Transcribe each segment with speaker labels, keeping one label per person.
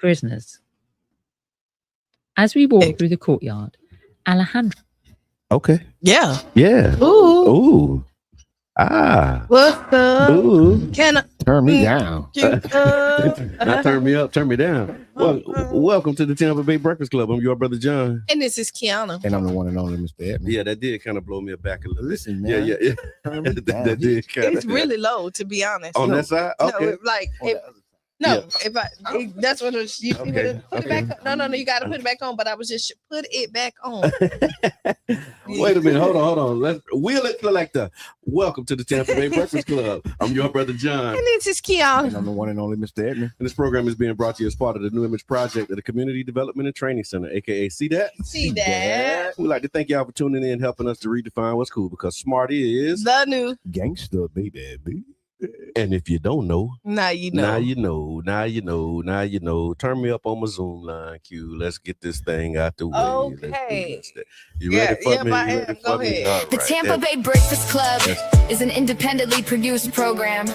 Speaker 1: prisoners. As we walk through the courtyard, Alejandro.
Speaker 2: Okay.
Speaker 3: Yeah.
Speaker 2: Yeah.
Speaker 3: Ooh.
Speaker 2: Ooh. Ah.
Speaker 3: What's up?
Speaker 2: Ooh.
Speaker 3: Can I
Speaker 4: Turn me down.
Speaker 2: Not turn me up, turn me down. Well, welcome to the Tampa Bay Breakfast Club. I'm your brother John.
Speaker 3: And this is Kiana.
Speaker 4: And I'm the one and only Mr. Edmond.
Speaker 2: Yeah, that did kind of blow me back a little bit.
Speaker 4: Listen, man.
Speaker 2: Yeah.
Speaker 4: Turn me down.
Speaker 2: that did kind of.
Speaker 3: It's really low, to be honest.
Speaker 2: On that side? Okay.
Speaker 3: No, that's what you put it back on. No, you got to put it back on. But I was just put it back on.
Speaker 2: Wait a minute, hold on. Let's wheel it selector. Welcome to the Tampa Bay Breakfast Club. I'm your brother John.
Speaker 3: And this is Kiana.
Speaker 4: And I'm the one and only Mr. Edmond.
Speaker 2: And this program is being brought to you as part of the New Image Project at the Community Development and Training Center, aka See That?
Speaker 3: See that.
Speaker 2: We'd like to thank y'all for tuning in, helping us to redefine what's cool, because smart is
Speaker 3: the new
Speaker 4: gangster, baby.
Speaker 2: And if you don't know,
Speaker 3: now you know.
Speaker 2: Now you know. Turn me up on my Zoom line, Q. Let's get this thing out the way.
Speaker 3: Okay.
Speaker 2: You ready for me?
Speaker 3: I am. Go ahead.
Speaker 5: The Tampa Bay Breakfast Club is an independently produced program.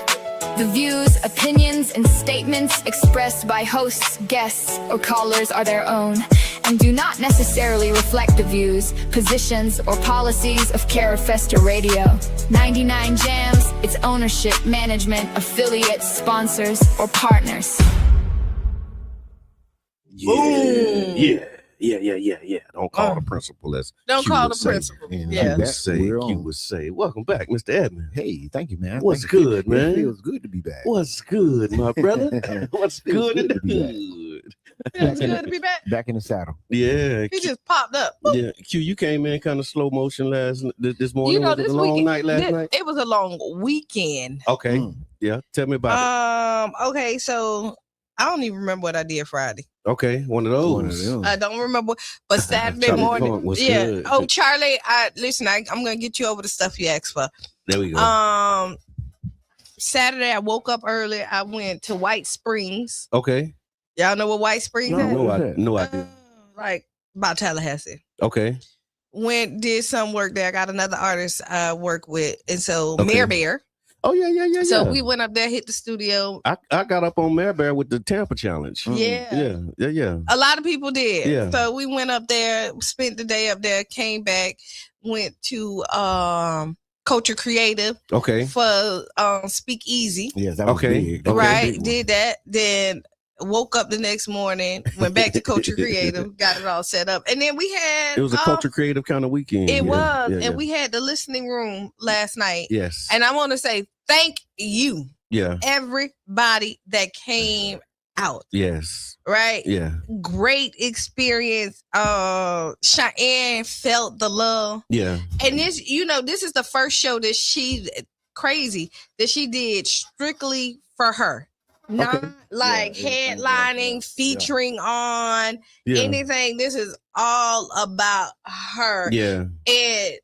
Speaker 5: The views, opinions, and statements expressed by hosts, guests, or callers are their own and do not necessarily reflect the views, positions, or policies of Carafesta Radio. 99 Jams, its ownership, management, affiliates, sponsors, or partners.
Speaker 2: Yeah. Don't call the principal.
Speaker 3: Don't
Speaker 2: Q
Speaker 3: call
Speaker 2: would
Speaker 3: the
Speaker 2: say.
Speaker 3: principal.
Speaker 2: Yeah. Q would say. Welcome back, Mr. Edmond.
Speaker 4: Hey, thank you, man.
Speaker 2: What's good, man?
Speaker 4: It feels good to be back.
Speaker 2: What's good, my brother? What's good in the
Speaker 3: hood? It's good to be back.
Speaker 4: Back in the saddle.
Speaker 2: Yeah.
Speaker 3: He just popped up.
Speaker 2: Yeah. Q, you came in kind of slow motion this morning.
Speaker 3: You know,
Speaker 2: was it a long night last night?
Speaker 3: It was a long weekend.
Speaker 2: Okay. Yeah. Tell me about it.
Speaker 3: Okay, so I don't even remember what I did Friday.
Speaker 2: Okay, one of those.
Speaker 3: I don't remember, but Saturday morning.
Speaker 2: Good.
Speaker 3: Oh, Charlie, listen. I'm gonna get you over the stuff you asked for.
Speaker 2: There we go.
Speaker 3: Saturday I woke up early. I went to White Springs.
Speaker 2: Okay.
Speaker 3: Y'all know what White Springs is?
Speaker 2: No idea.
Speaker 3: Like about Tallahassee.
Speaker 2: Okay.
Speaker 3: Did some work there. I got another artist I work with, and so Mare Bear.
Speaker 2: Oh yeah.
Speaker 3: So we went up there, hit the studio.
Speaker 2: I got up on Mare Bear with the Tampa challenge.
Speaker 3: Yeah.
Speaker 2: Yeah.
Speaker 3: A lot of people did.
Speaker 2: Yeah.
Speaker 3: So we went up there, spent the day up there, came back, went to Culture Creative.
Speaker 2: Okay.
Speaker 3: For Speak Easy.
Speaker 4: Yes, that was big.
Speaker 3: Right.
Speaker 4: Big
Speaker 3: did that. Then woke up the next morning, went back to Culture Creative, got it all set up. And then we had
Speaker 2: it was a Culture Creative kind of weekend.
Speaker 3: It was. And we had the listening room last night.
Speaker 2: Yes.
Speaker 3: And I want to say thank you.
Speaker 2: Yeah.
Speaker 3: Everybody that came out.
Speaker 2: Yes.
Speaker 3: Right?
Speaker 2: Yeah.
Speaker 3: Great experience. Cheyenne felt the love.
Speaker 2: Yeah.
Speaker 3: And this is the first show that she did strictly for her. Not headlining, featuring on anything. This is all about her.
Speaker 2: Yeah.
Speaker 3: And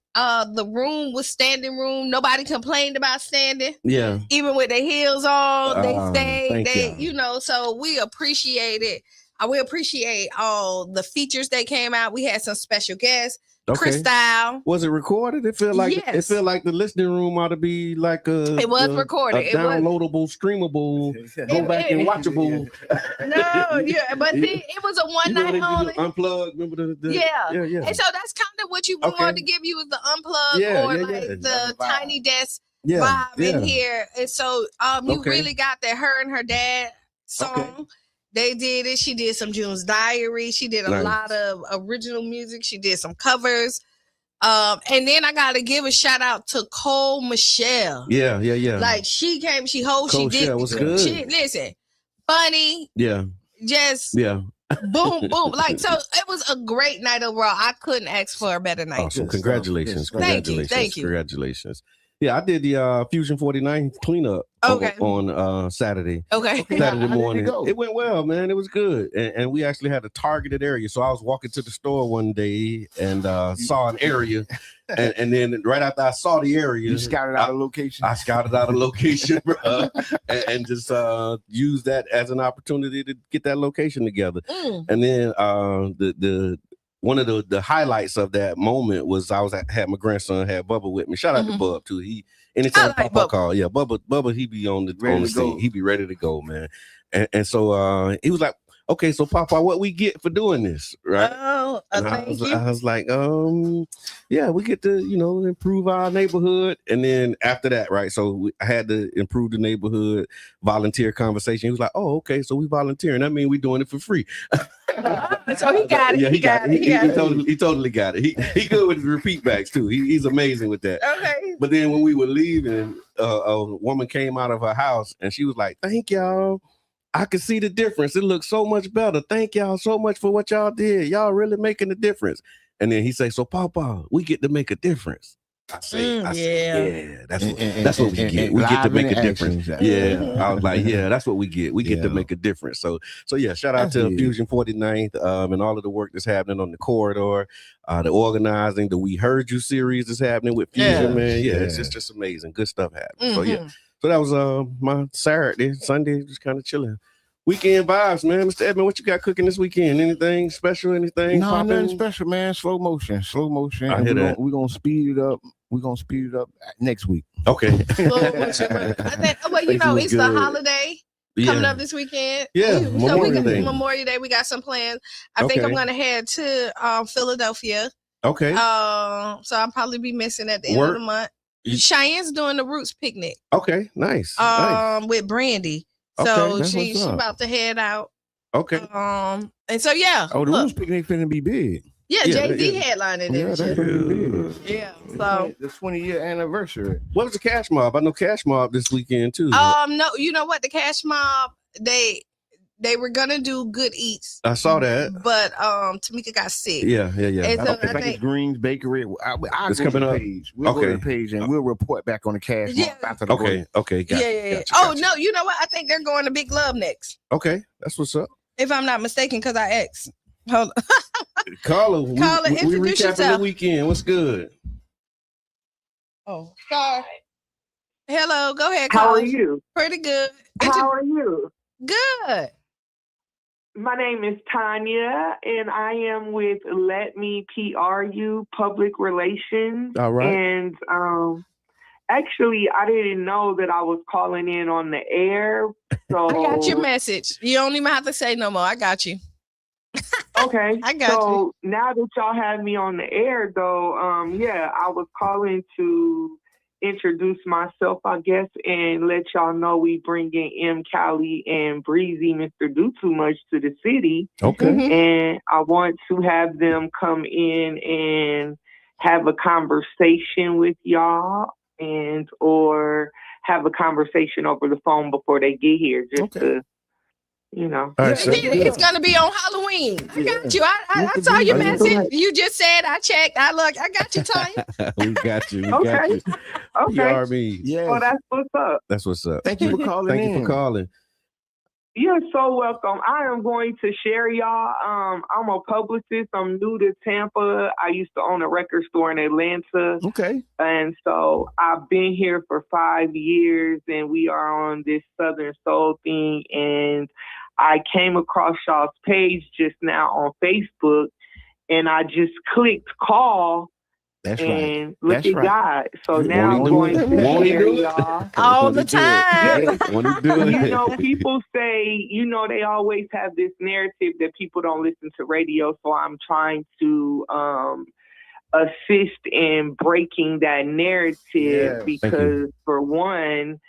Speaker 3: the room was standing room. Nobody complained about standing.
Speaker 2: Yeah.
Speaker 3: Even with their heels on, they stayed.
Speaker 2: You.
Speaker 3: So we appreciate it. We appreciate all the features that came out. We had some special guests.
Speaker 2: Okay.
Speaker 3: Crystal.
Speaker 2: Was it recorded? It felt like the listening room ought to be like
Speaker 3: it was recorded.
Speaker 2: A downloadable, streamable, go back and watchable.
Speaker 3: But it was a one night only.
Speaker 2: Unplugged. Remember the
Speaker 3: yeah. And so that's kind of what we wanted to give you is the unplugged the tiny desk vibe in here. And so you really got that her and her dad song. Okay. They did it. She did some June's Diary. She did a lot of original music. She did some covers. And then I got to give a shout out to Cole Michelle.
Speaker 2: Yeah.
Speaker 3: Like she came, she did.
Speaker 2: Was good.
Speaker 3: Listen, funny.
Speaker 2: Yeah.
Speaker 3: Just boom. Like, so it was a great night overall. I couldn't ask for a better night.
Speaker 2: Awesome. Congratulations.
Speaker 3: Thank you.
Speaker 2: Congratulations. Yeah, I did the Fusion 49 cleanup on Saturday.
Speaker 3: Okay.
Speaker 2: Saturday morning. It went well, man. It was good. And we actually had a targeted area. So I was walking to the store one day and saw an area. And then right after I saw the area,
Speaker 4: you scouted out a location.
Speaker 2: I scouted out a location, bro, and just used that as an opportunity to get that location together. And then the one of the highlights of that moment was had my grandson had Bubba with me. Shout out to Bub too. Anytime Papa call, Bubba he be on the scene. He be ready to go, man. And so he was like, okay, so Papa, what we get for doing this, right?
Speaker 3: Oh, thank you.
Speaker 2: I was like, yeah, we get to, improve our neighborhood. And then after that, right? So I had to improve the neighborhood volunteer conversation. He was like, oh, okay, so we volunteering. That means we doing it for free.
Speaker 3: So he got it.
Speaker 2: Yeah, he got it. He totally got it. He good with repeat backs too. He's amazing with that.
Speaker 3: Okay.
Speaker 2: But then when we were leaving, a woman came out of her house and she was like, thank y'all. I can see the difference. It looks so much better. Thank y'all so much for what y'all did. Y'all really making a difference. And then he say, so Papa, we get to make a difference. I say, yeah, that's what we get. We get to make a difference. Yeah. I was like, yeah, that's what we get. We get to make a difference. So yeah, shout out to Fusion 49th and all of the work that's happening on the corridor, the organizing, the We Heard You series is happening with Fusion, man. Yeah, it's just amazing. Good stuff happening. So yeah. So that was my Saturday, Sunday, just kind of chilling. Weekend vibes, man. Mr. Edmond, what you got cooking this weekend? Anything special? Anything?
Speaker 4: No, nothing special, man. Slow motion. I hear that. We're gonna speed it up. We're gonna speed it up next week.
Speaker 2: Okay.
Speaker 3: Well, it's the holiday coming up this weekend.
Speaker 2: Yeah,
Speaker 3: Memorial Day. We got some plans. I think I'm gonna head to Philadelphia.
Speaker 2: Okay.
Speaker 3: So I'll probably be missing at the end of the month. Cheyenne's doing the Roots picnic.
Speaker 2: Okay, nice.
Speaker 3: With Brandy. So she's about to head out.
Speaker 2: Okay.
Speaker 3: And so yeah.
Speaker 4: Oh, the Roots picnic finna be big.
Speaker 3: Yeah, Jay-Z headlining it.
Speaker 4: Yeah, that's finna be big.
Speaker 3: Yeah. So
Speaker 4: the 20-year anniversary.
Speaker 2: What was the Cash Mob? I know Cash Mob this weekend too.
Speaker 3: No, you know what? The Cash Mob, they were gonna do Good Eats.
Speaker 2: I saw that.
Speaker 3: But Tamika got sick.
Speaker 2: Yeah.
Speaker 3: And so
Speaker 4: I think it's Green's Bakery.
Speaker 2: It's coming up.
Speaker 4: We'll go to the page and we'll report back on the Cash Mob after the break.
Speaker 2: Okay.
Speaker 3: Gotcha. No, you know what? I think they're going to Big Love next.
Speaker 2: Okay, that's what's up.
Speaker 3: If I'm not mistaken, because I asked. Hold on.
Speaker 2: Caller, we
Speaker 3: introduce
Speaker 2: recapping
Speaker 3: yourself.
Speaker 2: the weekend. What's good?
Speaker 3: Oh, sorry. Hello, go ahead.
Speaker 6: How
Speaker 3: caller.
Speaker 6: are you?
Speaker 3: Pretty good.
Speaker 6: How are you?
Speaker 3: Good.
Speaker 6: My name is Tanya, and I am with Let Me PRU Public Relations.
Speaker 2: All right.
Speaker 6: And actually, I didn't know that I was calling in on the air. So
Speaker 3: I got your message. You don't even have to say no more. I got you.
Speaker 6: Okay.
Speaker 3: I got you.
Speaker 6: Now that y'all have me on the air, though, I was calling to introduce myself, I guess, and let y'all know we bringing M. Callie and Breezy, Mr. Do Too Much to the city.
Speaker 2: Okay.
Speaker 6: And I want to have them come in and have a conversation with y'all or have a conversation over the phone before they get here, just to,
Speaker 2: All right,
Speaker 3: it's going to be on Halloween. I got you. I saw your message. You just said I checked. I got you, Tanya.
Speaker 2: We got you.
Speaker 6: Okay.
Speaker 2: PRB.
Speaker 4: Yeah.
Speaker 6: Oh, that's what's up.
Speaker 2: That's what's up.
Speaker 4: Thank you for calling
Speaker 2: Thank you for calling.
Speaker 6: You're so welcome. I am going to share y'all. I'm a publicist. I'm new to Tampa. I used to own a record store in Atlanta.
Speaker 4: Okay.
Speaker 6: And so I've been here for 5 years, and we are on this Southern Soul thing. And I came across y'all's page just now on Facebook, and I just clicked call.
Speaker 4: That's
Speaker 6: and
Speaker 4: right.
Speaker 6: look at God. So now I'm going to share y'all
Speaker 3: all the time.
Speaker 6: People say, they always have this narrative that people don't listen to radio. So I'm trying to assist in breaking that narrative because, for one,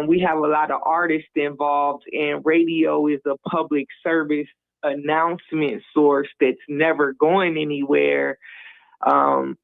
Speaker 6: we have a lot of artists involved, and radio is a public service announcement source that's never going anywhere.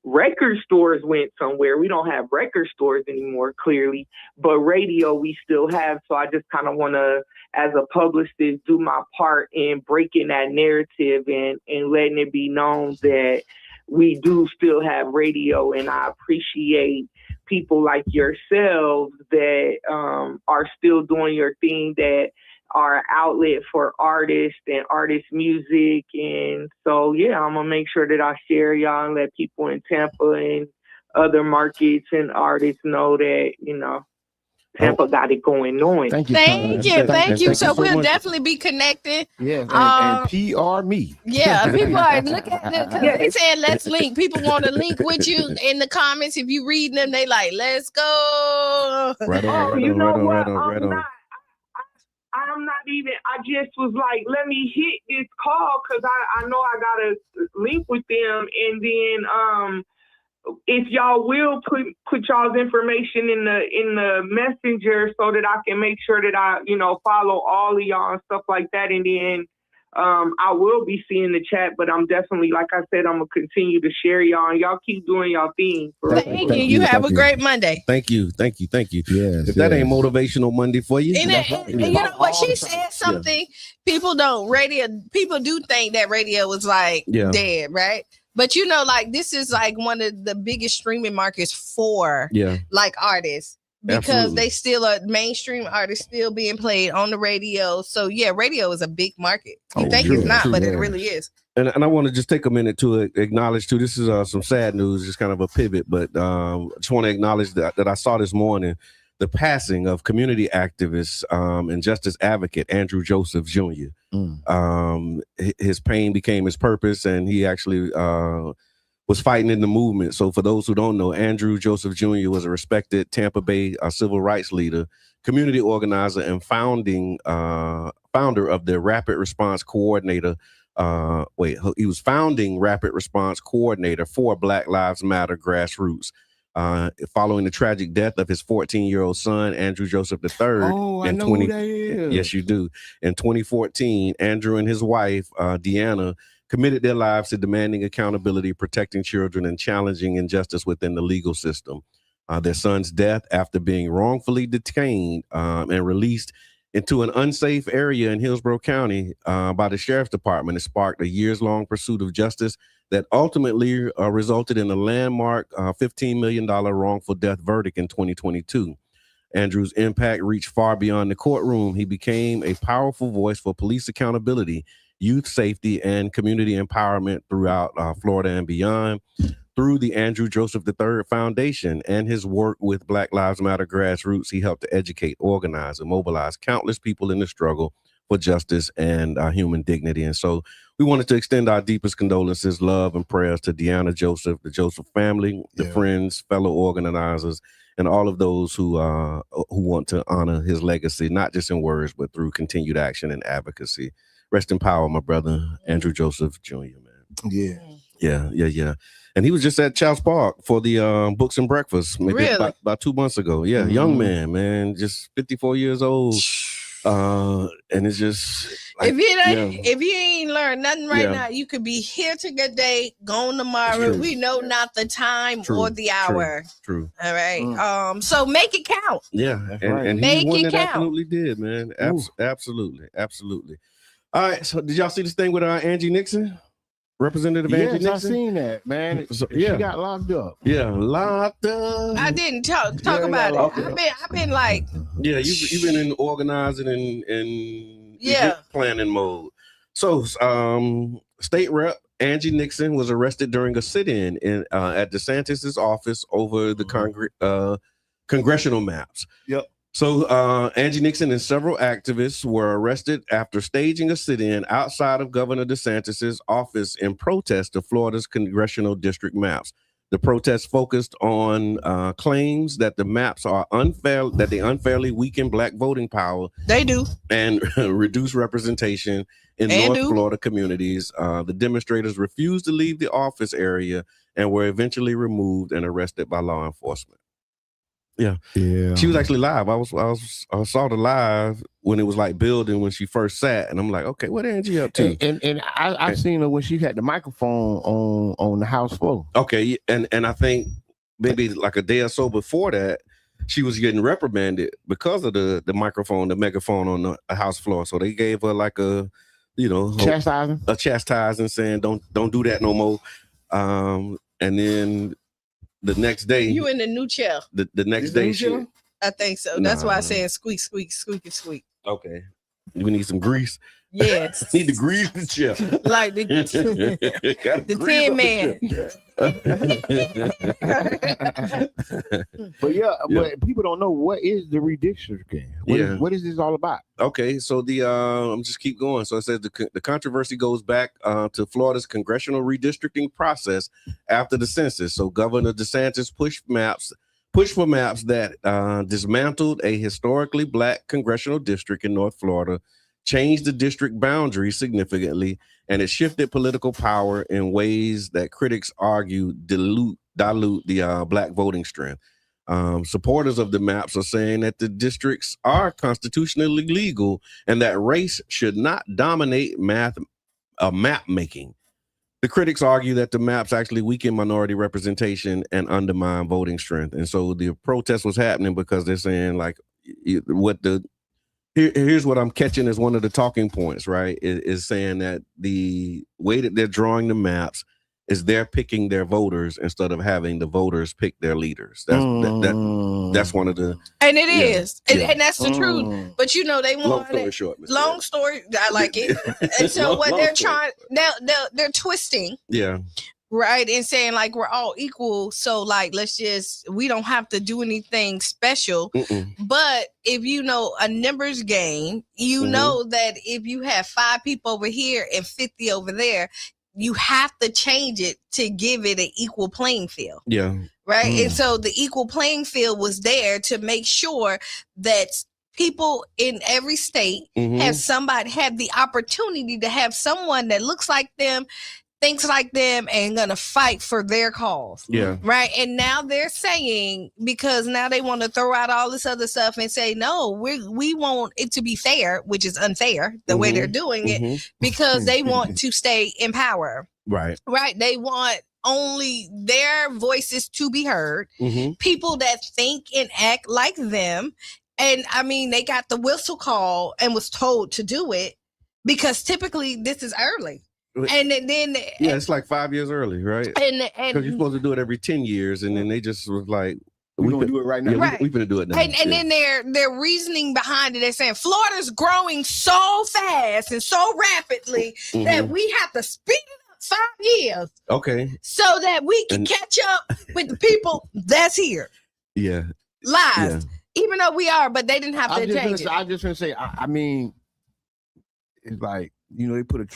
Speaker 6: Record stores went somewhere. We don't have record stores anymore, clearly, but radio we still have. So I just kind of want to, as a publicist, do my part in breaking that narrative and letting it be known that we do still have radio. And I appreciate people like yourselves that are still doing your thing, that are an outlet for artists and artist music. And so, I'm going to make sure that I share y'all and let people in Tampa and other markets and artists know that, Tampa got it going on.
Speaker 4: Thank you.
Speaker 3: Thank you. So we'll definitely be connecting.
Speaker 4: Yeah, and PR me.
Speaker 3: Yeah, people are looking at it. They saying let's link. People want to link with you in the comments. If you read them, they like, let's go.
Speaker 2: Right on.
Speaker 6: I'm I'm not even, I just was like, let me hit this call because I know I got to link with them. And then if y'all will put y'all's information in the messenger so that I can make sure that I, follow all of y'all and stuff like that. And then I will be seeing the chat, but I'm definitely, like I said, I'm going to continue to share y'all, and y'all keep doing y'all thing.
Speaker 3: Thank you. You have a great Monday.
Speaker 2: Thank you.
Speaker 4: Yes,
Speaker 2: if that ain't motivational Monday for you.
Speaker 3: And you know what? She said something. People do think that radio is like dead, right? But this is like one of the biggest streaming markets for like artists. Because they still are mainstream artists still being played on the radio. So radio is a big market. You think it's not, but it really is.
Speaker 2: And I want to just take a minute to acknowledge too. This is some sad news, just kind of a pivot, but I just want to acknowledge that I saw this morning the passing of community activist and justice advocate Andrew Joseph Jr. His pain became his purpose, and he actually was fighting in the movement. So for those who don't know, Andrew Joseph Jr. was a respected Tampa Bay civil rights leader, community organizer, and founder of the Rapid Response Coordinator. He was founding Rapid Response Coordinator for Black Lives Matter grassroots. Following the tragic death of his 14-year-old son, Andrew Joseph III.
Speaker 4: Oh, I know who that is.
Speaker 2: Yes, you do. In 2014, Andrew and his wife, Deanna, committed their lives to demanding accountability, protecting children, and challenging injustice within the legal system. Their son's death, after being wrongfully detained and released into an unsafe area in Hillsborough County by the Sheriff's Department, has sparked a years-long pursuit of justice that ultimately resulted in a landmark $15 million wrongful death verdict in 2022. Andrew's impact reached far beyond the courtroom. He became a powerful voice for police accountability, youth safety, and community empowerment throughout Florida and beyond. Through the Andrew Joseph III Foundation and his work with Black Lives Matter grassroots, he helped to educate, organize, and mobilize countless people in the struggle for justice and human dignity. And so we wanted to extend our deepest condolences, love, and prayers to Deanna Joseph, the Joseph family, the friends, fellow organizers, and all of those who want to honor his legacy, not just in words, but through continued action and advocacy. Rest in power, my brother, Andrew Joseph Jr., man. Yeah. And he was just at Child's Park for the Books and Breakfast, maybe about 2 months ago. Yeah, young man, just 54 years old. And it's just like,
Speaker 3: if you ain't learned nothing now, you could be here today, gone tomorrow. We know not the time or the hour.
Speaker 2: True.
Speaker 3: All right. So make it count.
Speaker 2: Yeah, and
Speaker 3: make
Speaker 2: he
Speaker 3: it count.
Speaker 2: Absolutely did, man. Absolutely. All right. So did y'all see this thing with Angie Nixon? Representative Angie Nixon?
Speaker 4: I seen that, man. She got locked up.
Speaker 2: Yeah, locked up.
Speaker 3: I didn't talk about it. I've been like,
Speaker 2: you've been in organizing and planning mode. So, State Rep Angie Nixon was arrested during a sit-in at DeSantis's office over the congressional maps.
Speaker 4: Yep.
Speaker 2: So Angie Nixon and several activists were arrested after staging a sit-in outside of Governor DeSantis's office in protest of Florida's congressional district maps. The protest focused on claims that the maps are unfair, that they unfairly weaken Black voting power.
Speaker 3: They do.
Speaker 2: And reduce representation in North Florida communities. The demonstrators refused to leave the office area and were eventually removed and arrested by law enforcement. Yeah. She was actually live. I saw the live when it was like building when she first sat, and I'm like, okay, what Angie up to?
Speaker 4: And I seen her when she had the microphone on the House floor.
Speaker 2: Okay, and I think maybe like a day or so before that, she was getting reprimanded because of the microphone, the megaphone on the House floor. So they gave her like a chastising, saying don't do that no more. And then the next day,
Speaker 3: you in the new chair.
Speaker 2: The next day,
Speaker 3: I think so. That's why I'm saying squeak, squeak, squeaky, squeak.
Speaker 2: Okay, we need some grease.
Speaker 3: Yes,
Speaker 2: need to grease the chair,
Speaker 3: like the Tin Man.
Speaker 4: But people don't know what is the redistricting. What is this all about?
Speaker 2: Okay, so I'm just keep going. So it says the controversy goes back to Florida's congressional redistricting process after the census. So Governor DeSantis pushed maps push for maps that dismantled a historically black congressional district in North Florida, changed the district boundaries significantly, and it shifted political power in ways that critics argue dilute the black voting strength. Supporters of the maps are saying that the districts are constitutionally legal and that race should not dominate map making. The critics argue that the maps actually weaken minority representation and undermine voting strength. And so the protest was happening because they're saying, like, here's what I'm catching as one of the talking points, right? Is saying that the way that they're drawing the maps is they're picking their voters instead of having the voters pick their leaders. That's one of the,
Speaker 3: and it is, and that's the truth. But you know, they want
Speaker 2: long story short.
Speaker 3: Long story, I like it. And so what they're trying now, they're twisting, right, and saying like we're all equal. So like we don't have to do anything special. But if you know a numbers game, you know that if you have 5 people over here and 50 over there, you have to change it to give it an equal playing field. Yeah. Right. And so the equal playing field was there to make sure that people in every state have the opportunity to have someone that looks like them, thinks like them, and gonna fight for their cause. Yeah. Right. And now they're saying, because now they want to throw out all this other stuff and say, no, we want it to be fair, which is unfair the way they're doing it, because they want to stay in power. Right. Right. They want only their voices to be heard, people that think and act like them. And I mean, they got the whistle call and was told to do it because typically this is early. And then
Speaker 2: it's like 5 years early, right? And because you're supposed to do it every 10 years, and then they just was like,
Speaker 4: we're gonna do it right now.
Speaker 2: We're gonna do it now.
Speaker 3: And then their reasoning behind it, they're saying Florida's growing so fast and so rapidly that we have to speed it up 5 years. Okay. So that we can catch up with the people that's here. Yeah. Live. Yeah. Even though we are, but they didn't have to change it.
Speaker 4: I just want to say, I mean, it's like, you know, they put a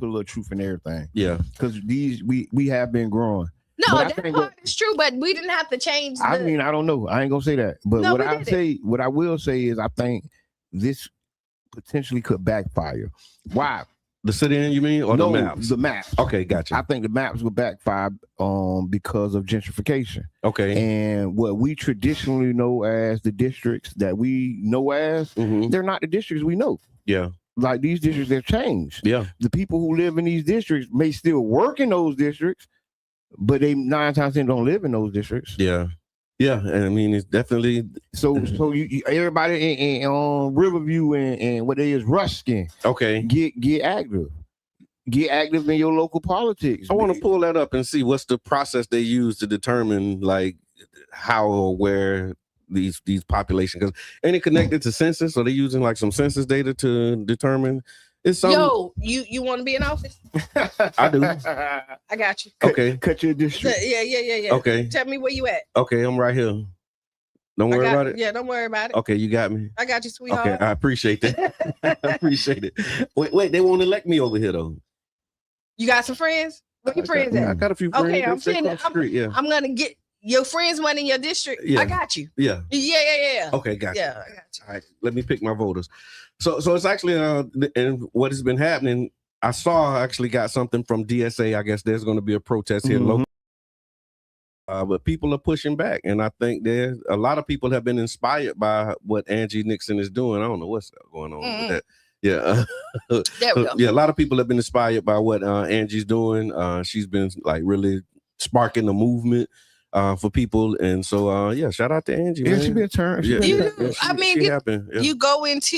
Speaker 4: little truth in everything. Yeah. Because we have been growing.
Speaker 3: No, that part is true, but we didn't have to change.
Speaker 4: I mean, I don't know. I ain't gonna say that. But what I will say is I think this potentially could backfire. Why?
Speaker 2: The sit-in, you mean? Or
Speaker 4: no,
Speaker 2: the maps?
Speaker 4: The maps.
Speaker 2: Okay, gotcha.
Speaker 4: I think the maps will backfire because of gentrification. Okay. And what we traditionally know as the districts that we know as, they're not the districts we know. Yeah. Like these districts, they've changed. Yeah. The people who live in these districts may still work in those districts, but they 9 times 10 don't live in those districts. Yeah.
Speaker 2: Yeah. And I mean, it's definitely
Speaker 4: so you everybody in Riverview and what they is Ruskin. Okay. Get active. Get active in your local politics.
Speaker 2: I want to pull that up and see what's the process they use to determine like how or where these populations, because ain't it connected to census? Are they using like some census data to determine? It's some...
Speaker 3: Yo, you want to be in office?
Speaker 2: I do.
Speaker 3: I got you.
Speaker 2: Okay.
Speaker 4: Cut your district.
Speaker 3: Yeah. Okay. Tell me where you at.
Speaker 2: Okay, I'm right here. Don't worry about it.
Speaker 3: Yeah, don't worry about it.
Speaker 2: Okay, you got me.
Speaker 3: I got you, sweetheart.
Speaker 2: Okay, I appreciate that. I appreciate it. Wait, they won't elect me over here though.
Speaker 3: You got some friends? Where your friends at?
Speaker 2: I got a few friends.
Speaker 3: Okay, I'm saying I'm gonna get your friends went in your district. Yeah. I got you. Yeah.
Speaker 2: Okay, got you. Yeah, I got you. All right, let me pick my voters. So it's actually and what has been happening. I actually got something from DSA. I guess there's going to be a protest here locally. But people are pushing back, and I think there's a lot of people have been inspired by what Angie Nixon is doing. I don't know what's going on with that. Yeah. There we go. Yeah, a lot of people have been inspired by what Angie's doing. She's been like really sparking the movement for people, and so shout out to Angie.
Speaker 4: Yeah, she been turned.
Speaker 3: You go into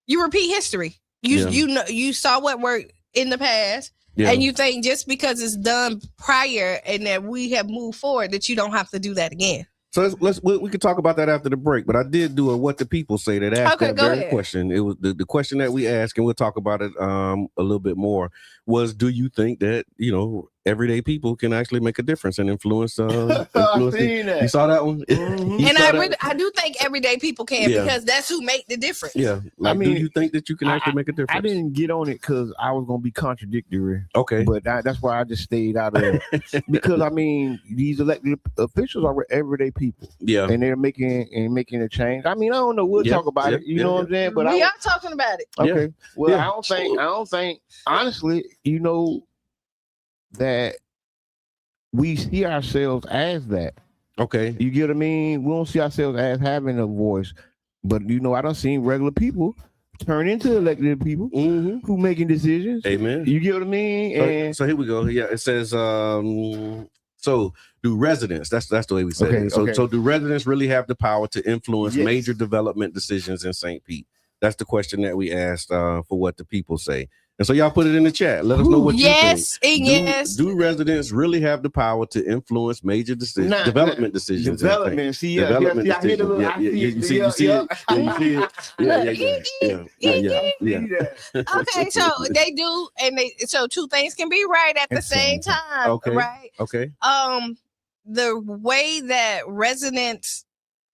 Speaker 3: you repeat history. You know, you saw what worked in the past. Yeah. And you think just because it's done prior and that we have moved forward that you don't have to do that again.
Speaker 2: So we could talk about that after the break, but I did do a what the people say that asked that very question. It was the question that we asked, and we'll talk about it a little bit more, was do you think that, you know, everyday people can actually make a difference and influence. You saw that one?
Speaker 3: Mm-hmm. And I do think everyday people can because that's who make the difference.
Speaker 2: Yeah. Like, do you think that you can actually make a difference?
Speaker 4: I didn't get on it because I was going to be contradictory.
Speaker 2: Okay.
Speaker 4: But that's why I just stayed out of it. Because, I mean, these elected officials are everyday people.
Speaker 2: Yeah.
Speaker 4: And they're making a change. I mean, I don't know. We'll talk about it. You know what I'm saying? But
Speaker 3: we are talking about it.
Speaker 4: Okay. Well, I don't think, honestly, that we see ourselves as that.
Speaker 2: Okay.
Speaker 4: You get what I mean? We don't see ourselves as having a voice. But, I don't see regular people turn into elected people who making decisions.
Speaker 2: Amen.
Speaker 4: You get what I mean?
Speaker 2: So here we go. Yeah, it says, so do residents, that's the way we say it. So do residents really have the power to influence major development decisions in St. Pete? That's the question that we asked for what the people say. And so y'all put it in the chat. Let us know what you think.
Speaker 3: Yes.
Speaker 2: Do residents really have the power to influence major decisions, development decisions?
Speaker 4: Development.
Speaker 2: You see it? Yeah.
Speaker 3: Okay, so they do, and so two things can be right at the same time.
Speaker 2: Okay.
Speaker 3: Right.
Speaker 2: Okay.
Speaker 3: The way that residents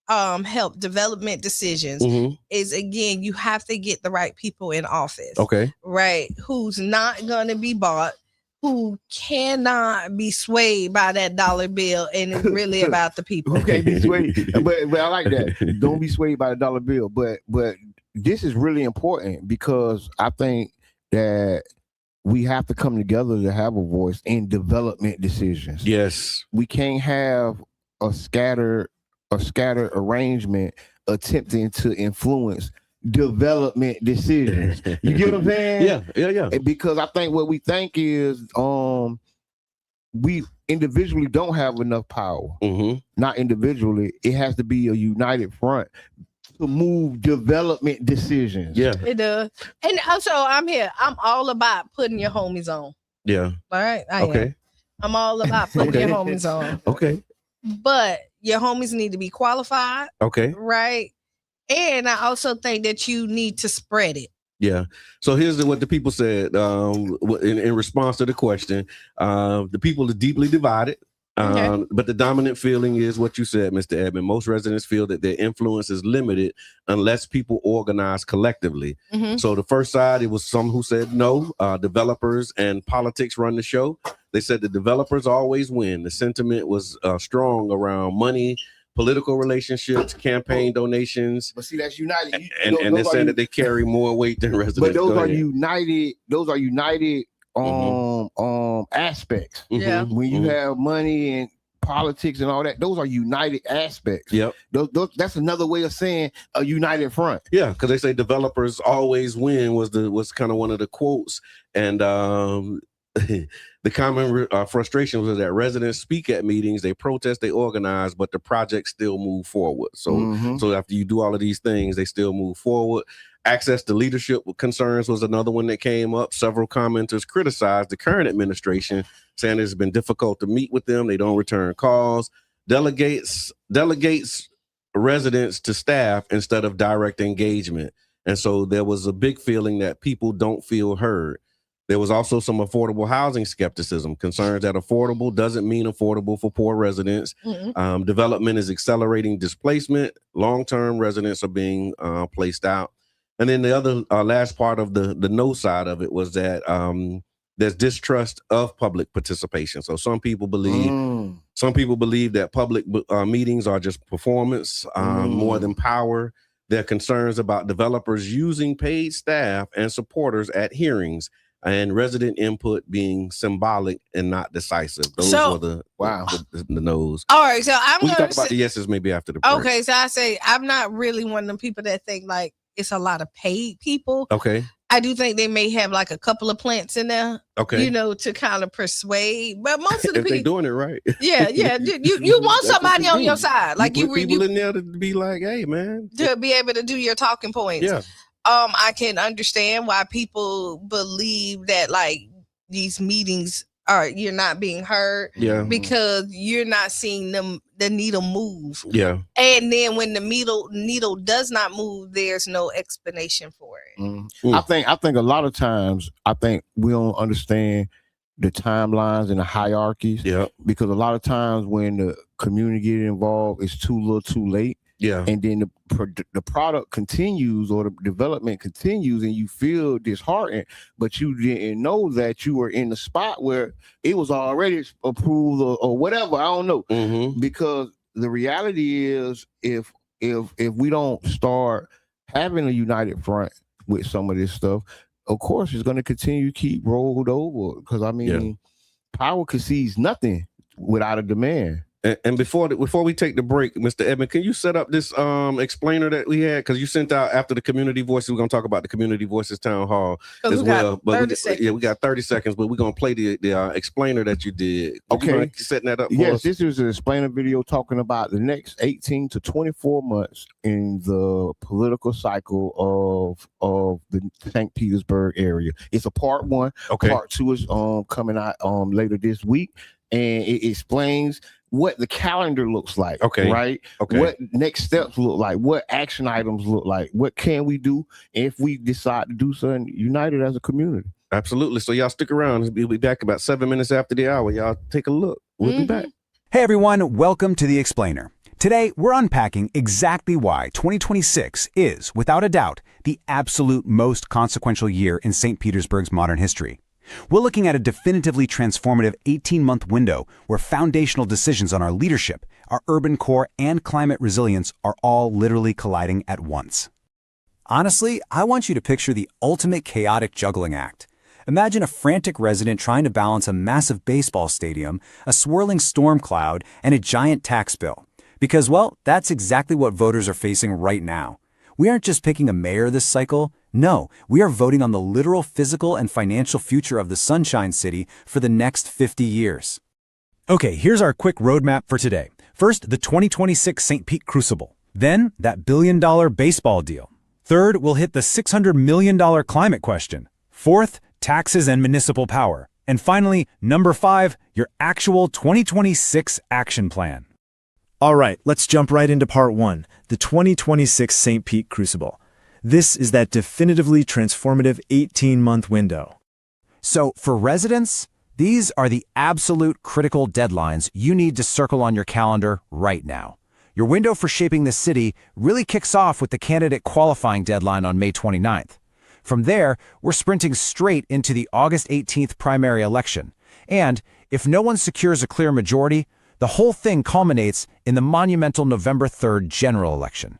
Speaker 3: help development decisions is, again, you have to get the right people in office.
Speaker 2: Okay.
Speaker 3: Right. Who's not going to be bought, who cannot be swayed by that dollar bill, and it's really about the people.
Speaker 4: Okay, be swayed. But I like that. Don't be swayed by the dollar bill. But this is really important because I think that we have to come together to have a voice in development decisions.
Speaker 2: Yes.
Speaker 4: We can't have a scattered arrangement attempting to influence development decisions. You get what I'm saying?
Speaker 2: Yeah.
Speaker 4: Because I think what we think is we individually don't have enough power. Not individually. It has to be a united front to move development decisions.
Speaker 2: Yeah.
Speaker 3: It does. And also, I'm here. I'm all about putting your homies on.
Speaker 2: Yeah.
Speaker 3: All right. I'm all about putting your homies on.
Speaker 2: Okay.
Speaker 3: But your homies need to be qualified.
Speaker 2: Okay.
Speaker 3: Right. And I also think that you need to spread it.
Speaker 2: Yeah. So here's what the people said in response to the question. The people are deeply divided. But the dominant feeling is what you said, Mr. Edmond. Most residents feel that their influence is limited unless people organize collectively. So the first side, it was some who said no. Developers and politics run the show. They said the developers always win. The sentiment was strong around money, political relationships, campaign donations.
Speaker 4: But see, that's united.
Speaker 2: And they're saying that they carry more weight than residents.
Speaker 4: But those are united. Those are united aspects.
Speaker 3: Yeah.
Speaker 4: When you have money and politics and all that, those are united aspects.
Speaker 2: Yep.
Speaker 4: That's another way of saying a united front.
Speaker 2: Yeah, because they say developers always win was kind of one of the quotes. And the common frustration was that residents speak at meetings, they protest, they organize, but the projects still move forward. So after you do all of these things, they still move forward. Access to leadership concerns was another one that came up. Several commenters criticized the current administration, saying it's been difficult to meet with them. They don't return calls. Delegates residents to staff instead of direct engagement. And so there was a big feeling that people don't feel heard. There was also some affordable housing skepticism, concerns that affordable doesn't mean affordable for poor residents. Development is accelerating displacement. Long-term residents are being placed out. And then the other last part of the no side of it was that there's distrust of public participation. So some people believe that public meetings are just performance more than power. There are concerns about developers using paid staff and supporters at hearings, and resident input being symbolic and not decisive. Those were the no's.
Speaker 3: All right, so I'm
Speaker 2: going to talk about the yeses maybe after the break.
Speaker 3: Okay, so I say I'm not really one of them people that think like it's a lot of paid people.
Speaker 2: Okay.
Speaker 3: I do think they may have like a couple of plants in there,
Speaker 2: okay,
Speaker 3: to kind of persuade. But most of the
Speaker 2: if
Speaker 3: people,
Speaker 2: they're doing it right,
Speaker 3: yeah. You want somebody on your side, like
Speaker 2: you people in there to be like, hey, man,
Speaker 3: to be able to do your talking points.
Speaker 2: Yeah.
Speaker 3: I can understand why people believe that like these meetings you're not being heard, because you're not seeing the needle move.
Speaker 2: Yeah.
Speaker 3: And then when the needle does not move, there's no explanation for it.
Speaker 4: I think a lot of times we don't understand the timelines and the hierarchies.
Speaker 2: Yeah.
Speaker 4: Because a lot of times when the community get involved, it's too little, too late.
Speaker 2: Yeah.
Speaker 4: And then the product continues or the development continues, and you feel disheartened, but you didn't know that you were in the spot where it was already approved or whatever. I don't know. Because the reality is, if we don't start having a united front with some of this stuff, of course it's going to continue to keep rolled over. Because I mean, power concedes nothing without a demand.
Speaker 2: And before we take the break, Mr. Edmond, can you set up this explainer that we had? Because you sent out after the Community Voices. We're going to talk about the Community Voices Town Hall as well. But we got 30 seconds, but we're going to play the explainer that you did.
Speaker 4: Okay.
Speaker 2: Setting that up for
Speaker 4: yes,
Speaker 2: us?
Speaker 4: This is an explainer video talking about the next 18 to 24 months in the political cycle of the St. Petersburg area. It's a part one.
Speaker 2: Okay.
Speaker 4: Part two is coming out later this week. And it explains what the calendar looks like, right?
Speaker 2: Okay.
Speaker 4: What next steps look like, what action items look like, what can we do if we decide to do something united as a community.
Speaker 2: Absolutely. So y'all stick around. We'll be back about 7 minutes after the hour. Y'all take a look. We'll be back.
Speaker 7: Hey everyone, welcome to The Explainer. Today, we're unpacking exactly why 2026 is, without a doubt, the absolute most consequential year in St. Petersburg's modern history. We're looking at a definitively transformative 18-month window where foundational decisions on our leadership, our urban core, and climate resilience are all literally colliding at once. Honestly, I want you to picture the ultimate chaotic juggling act. Imagine a frantic resident trying to balance a massive baseball stadium, a swirling storm cloud, and a giant tax bill. Because, well, that's exactly what voters are facing right now. We aren't just picking a mayor this cycle. No, we are voting on the literal physical and financial future of the Sunshine City for the next 50 years. Okay, here's our quick roadmap for today. First, the 2026 St. Pete Crucible. Then, that billion-dollar baseball deal. Third, we'll hit the $600 million climate question. Fourth, taxes and municipal power. And finally, number 5, your actual 2026 action plan.
Speaker 8: All right, let's jump right into part 1, the 2026 St. Pete Crucible. This is that definitively transformative 18-month window.
Speaker 7: So, for residents, these are the absolute critical deadlines you need to circle on your calendar right now. Your window for shaping the city really kicks off with the candidate qualifying deadline on May 29th. From there, we're sprinting straight into the August 18th primary election. And if no one secures a clear majority, the whole thing culminates in the monumental November 3rd general election.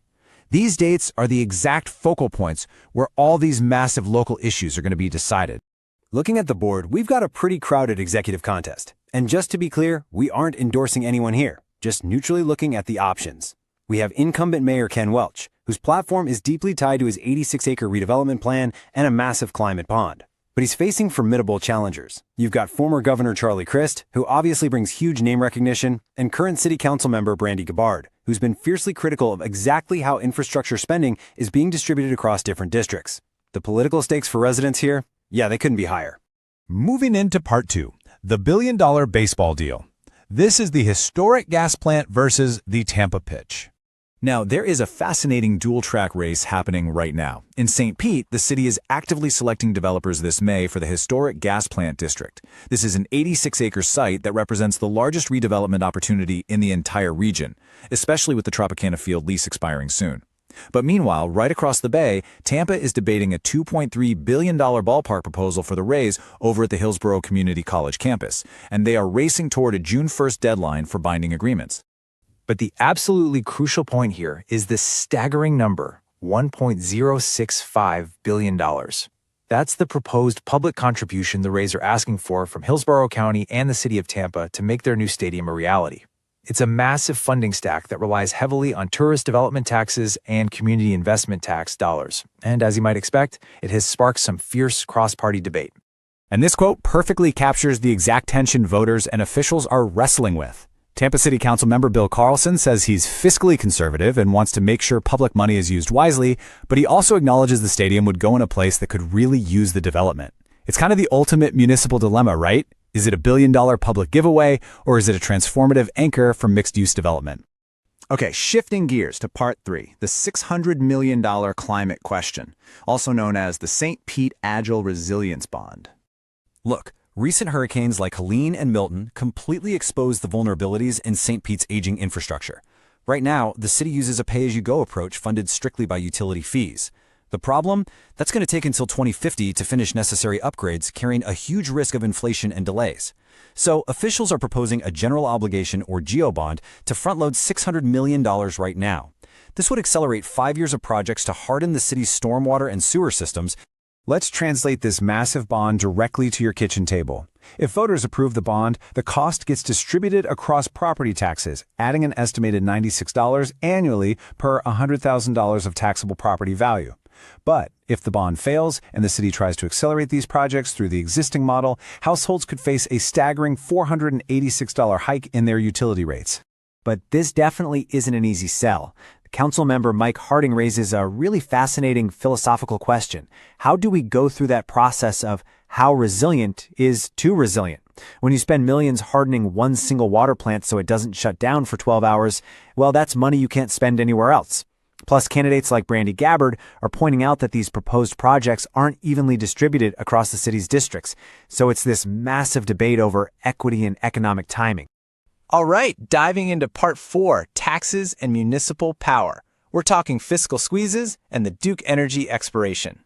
Speaker 7: These dates are the exact focal points where all these massive local issues are going to be decided.
Speaker 8: Looking at the board, we've got a pretty crowded executive contest. And just to be clear, we aren't endorsing anyone here, just neutrally looking at the options. We have incumbent Mayor Ken Welch, whose platform is deeply tied to his 86-acre redevelopment plan and a massive climate pond. But he's facing formidable challengers. You've got former Governor Charlie Crist, who obviously brings huge name recognition, and current City Council member Brandy Gabbard, who's been fiercely critical of exactly how infrastructure spending is being distributed across different districts. The political stakes for residents here? Yeah, they couldn't be higher.
Speaker 9: Moving into part 2, the billion-dollar baseball deal. This is the historic gas plant versus the Tampa pitch.
Speaker 8: Now, there is a fascinating dual-track race happening right now. In St. Pete, the city is actively selecting developers this May for the historic gas plant district. This is an 86-acre site that represents the largest redevelopment opportunity in the entire region, especially with the Tropicana field lease expiring soon. But meanwhile, right across the bay, Tampa is debating a $2.3 billion ballpark proposal for the Rays over at the Hillsborough Community College campus, and they are racing toward a June 1st deadline for binding agreements.
Speaker 10: But the absolutely crucial point here is the staggering number, $1.065 billion. That's the proposed public contribution the Rays are asking for from Hillsborough County and the city of Tampa to make their new stadium a reality. It's a massive funding stack that relies heavily on tourist development taxes and community investment tax dollars. And as you might expect, it has sparked some fierce cross-party debate.
Speaker 7: And this quote perfectly captures the exact tension voters and officials are wrestling with. Tampa City Council member Bill Carlson says he's fiscally conservative and wants to make sure public money is used wisely, but he also acknowledges the stadium would go in a place that could really use the development. It's kind of the ultimate municipal dilemma, right? Is it a billion-dollar public giveaway, or is it a transformative anchor for mixed-use development? Okay, shifting gears to part 3, the $600 million climate question, also known as the St. Pete Agile Resilience Bond. Look, Recent hurricanes like Helene and Milton completely exposed the vulnerabilities in St. Pete's aging infrastructure. Right now, the city uses a pay-as-you-go approach funded strictly by utility fees. The problem? That's going to take until 2050 to finish necessary upgrades, carrying a huge risk of inflation and delays. So, officials are proposing a general obligation or GEO bond to front-load $600 million right now. This would accelerate 5 years of projects to harden the city's stormwater and sewer systems.
Speaker 10: Let's translate this massive bond directly to your kitchen table. If voters approve the bond, the cost gets distributed across property taxes, adding an estimated $96 annually per $100,000 of taxable property value. But if the bond fails and the city tries to accelerate these projects through the existing model, households could face a staggering $486 hike in their utility rates.
Speaker 8: But this definitely isn't an easy sell. Councilmember Mike Harding raises a really fascinating philosophical question. How do we go through that process of how resilient is too resilient? When you spend millions hardening one single water plant so it doesn't shut down for 12 hours, well, that's money you can't spend anywhere else. Plus, candidates like Brandy Gabbard are pointing out that these proposed projects aren't evenly distributed across the city's districts. So it's this massive debate over equity and economic timing.
Speaker 11: All right, diving into part 4, taxes and municipal power. We're talking fiscal squeezes and the Duke Energy expiration.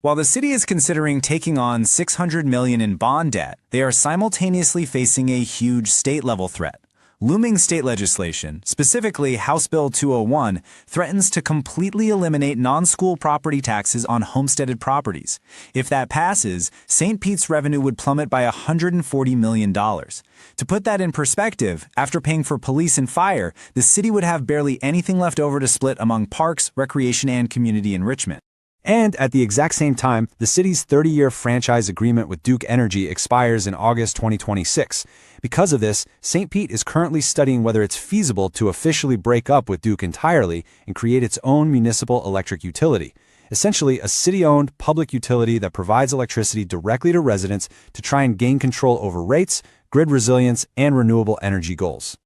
Speaker 7: While the city is considering taking on $600 million in bond debt, they are simultaneously facing a huge state-level threat. Looming state legislation, specifically House Bill 201, threatens to completely eliminate non-school property taxes on homesteaded properties. If that passes, St. Pete's revenue would plummet by $140 million. To put that in perspective, after paying for police and fire, the city would have barely anything left over to split among parks, recreation, and community enrichment.
Speaker 10: And at the exact same time, the city's 30-year franchise agreement with Duke Energy expires in August 2026. Because of this, St. Pete is currently studying whether it's feasible to officially break up with Duke entirely and create its own municipal electric utility. Essentially, a city-owned public utility that provides electricity directly to residents to try and gain control over rates, grid resilience, and renewable energy goals.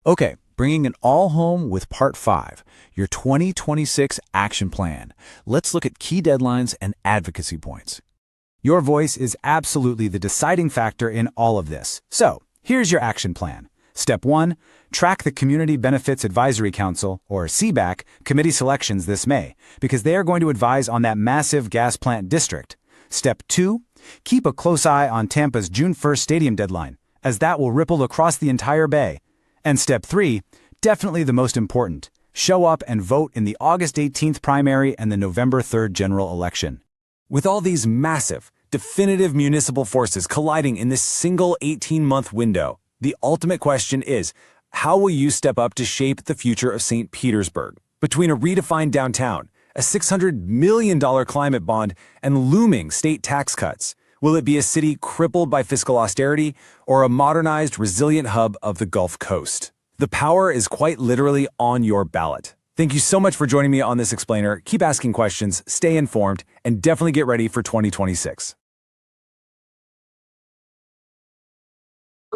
Speaker 10: Okay, bringing it all home with Part 5, your 2026 action plan. Let's look at key deadlines and advocacy points. Your voice is absolutely the deciding factor in all of this. So, here's your action plan. Step 1, track the Community Benefits Advisory Council, or CBAC, committee selections this May, because they are going to advise on that massive gas plant district. Step 2, keep a close eye on Tampa's June 1st stadium deadline, as that will ripple across the entire Bay. And Step 3, definitely the most important, show up and vote in the August 18th primary and the November 3rd general election. With all these massive, definitive municipal forces colliding in this single 18-month window, the ultimate question is, how will you step up to shape the future of St. Petersburg? Between a redefined downtown, a $600 million climate bond, and looming state tax cuts, will it be a city crippled by fiscal austerity or a modernized, resilient hub of the Gulf Coast? The power is quite literally on your ballot. Thank you so much for joining me on this explainer. Keep asking questions, stay informed, and definitely get ready for 2026.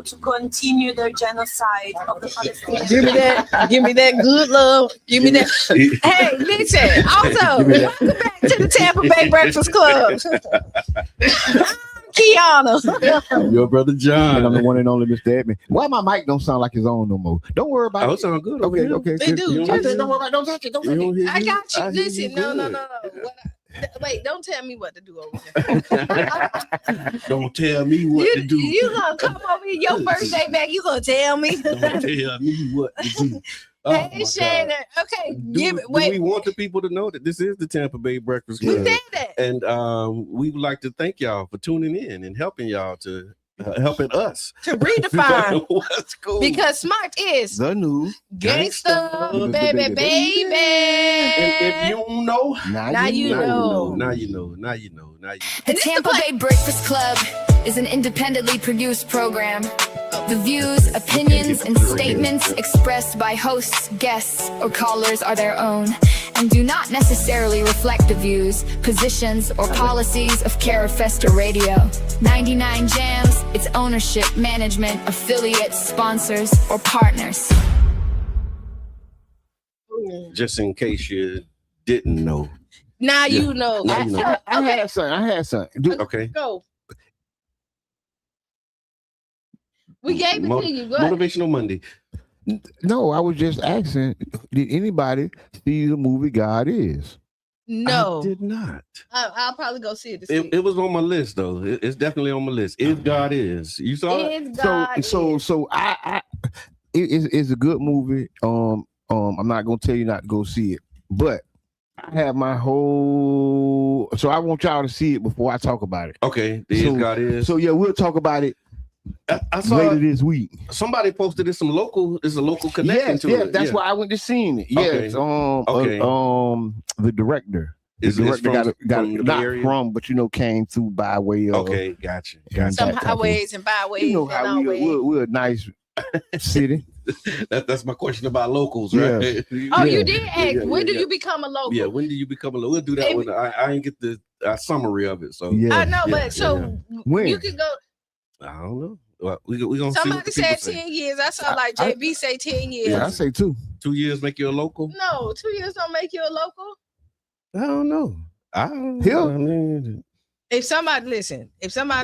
Speaker 12: To continue their genocide of the Palestinians.
Speaker 3: Give me that good love. Give me that. Hey, listen. Also, welcome back to the Tampa Bay Breakfast Club. Kiana.
Speaker 2: Your brother John.
Speaker 4: And I'm the one and only Mr. Edmond. Why my mic don't sound like his own no more? Don't worry about it.
Speaker 2: It sound good.
Speaker 4: Okay.
Speaker 3: They do.
Speaker 4: I said, don't worry about it. Don't touch it. Don't touch it.
Speaker 3: I got you. Listen, no. Wait, don't tell me what to do over there.
Speaker 2: Don't tell me what to do.
Speaker 3: You gonna come over here your first day back? You gonna tell me?
Speaker 2: Don't tell me what to do.
Speaker 3: Hey, Shannon. Okay,
Speaker 2: do we want the people to know that this is the Tampa Bay Breakfast Club?
Speaker 3: We said that.
Speaker 2: And we would like to thank y'all for tuning in and helping y'all to helping us
Speaker 3: to redefine
Speaker 2: what's cool.
Speaker 3: Because smart is
Speaker 4: the new
Speaker 3: gangsta, baby.
Speaker 2: And if you don't know,
Speaker 3: now you know.
Speaker 5: The Tampa Bay Breakfast Club is an independently produced program. The views, opinions, and statements expressed by hosts, guests, or callers are their own and do not necessarily reflect the views, positions, or policies of Carafesta Radio, 99 Jams, its ownership, management, affiliates, sponsors, or partners.
Speaker 2: Just in case you didn't know.
Speaker 3: Now you know.
Speaker 4: I had something.
Speaker 3: Okay, go. We gave it to you. Good.
Speaker 2: Motivational Monday.
Speaker 4: No, I was just asking, did anybody see the movie God Is?
Speaker 3: No.
Speaker 2: I did not.
Speaker 3: I'll probably go see it.
Speaker 2: It was on my list though. It's definitely on my list. If God Is. You saw it?
Speaker 4: It's a good movie. I'm not gonna tell you not to go see it, but I have my whole. So I want y'all to see it before I talk about it.
Speaker 2: Okay. If God Is.
Speaker 4: So yeah, we'll talk about it.
Speaker 2: I saw
Speaker 4: later this week.
Speaker 2: Somebody posted it's a local connection to it.
Speaker 4: That's why I went to seeing it. Yes.
Speaker 2: Okay.
Speaker 4: The director. The director got came through by way of.
Speaker 2: Okay, gotcha.
Speaker 3: Some highways and byways.
Speaker 4: You know how we're a nice city.
Speaker 2: That's my question about locals, right?
Speaker 3: Yeah. You did ask. When do you become a local?
Speaker 2: Yeah, when do you become a local? We'll do that when I ain't get the summary of it. So
Speaker 3: I know, but when you could go.
Speaker 2: I don't know. Well, we gonna
Speaker 3: somebody
Speaker 2: see
Speaker 3: said 10 years. I saw like JB say 10 years.
Speaker 4: Yeah, I say 2.
Speaker 2: 2 years make you a local?
Speaker 3: No, 2 years don't make you a local.
Speaker 2: I don't know.
Speaker 3: If somebody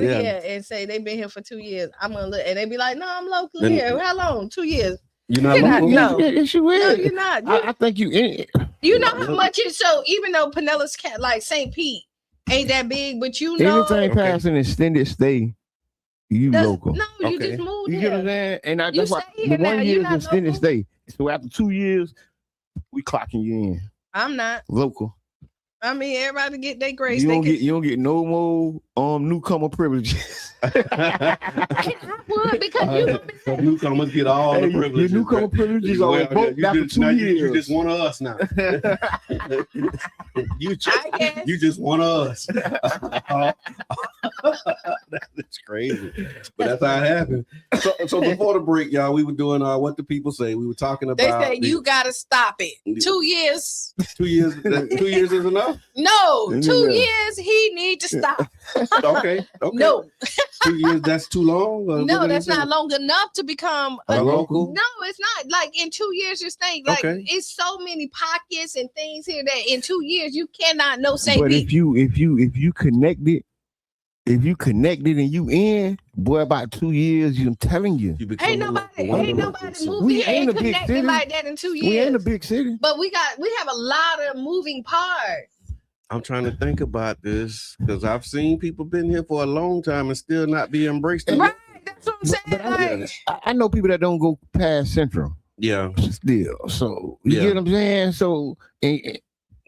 Speaker 3: here and say they've been here for 2 years, I'm gonna look and they be like, no, I'm local here. How long? 2 years.
Speaker 2: You're not local?
Speaker 3: No.
Speaker 4: Yes, you is.
Speaker 3: No, you're not.
Speaker 4: I think you in it.
Speaker 3: You know how much it's so even though Pinellas like St. Pete ain't that big, but you know
Speaker 4: anything past an extended stay. You local.
Speaker 3: No, you just moved
Speaker 4: here. You get what I'm saying? And
Speaker 3: that's why
Speaker 4: the 1 year is extended stay. So after 2 years, we clocking you in.
Speaker 3: I'm not
Speaker 4: local.
Speaker 3: I mean, everybody get their grace.
Speaker 4: You don't get no more newcomer privileges.
Speaker 3: I would because
Speaker 2: so newcomers get all the privileges.
Speaker 4: Your newcomer privileges are revoked after 2 years.
Speaker 2: You just one of us now. you just one of us. That's crazy, but that's how it happened. So before the break, y'all, we were doing what the people say. We were talking about.
Speaker 3: They say you gotta stop it. 2 years.
Speaker 2: 2 years. 2 years is enough.
Speaker 3: No, 2 years. He need to stop.
Speaker 2: Okay.
Speaker 3: No.
Speaker 2: 2 years. That's too long.
Speaker 3: No, that's not long enough to become
Speaker 2: a local.
Speaker 3: No, it's not. Like in 2 years, just think like it's so many pockets and things here that in 2 years you cannot know.
Speaker 4: But if you connected. If you connected and you in, boy, about 2 years, I'm telling you.
Speaker 3: Ain't nobody moved here and connected like that in 2 years.
Speaker 4: We ain't a big city.
Speaker 3: But we have a lot of moving parts.
Speaker 2: I'm trying to think about this because I've seen people been here for a long time and still not be embraced.
Speaker 3: Right, that's what I'm saying.
Speaker 4: I know people that don't go past Central.
Speaker 2: Yeah.
Speaker 4: Still. So, you get what I'm saying? So,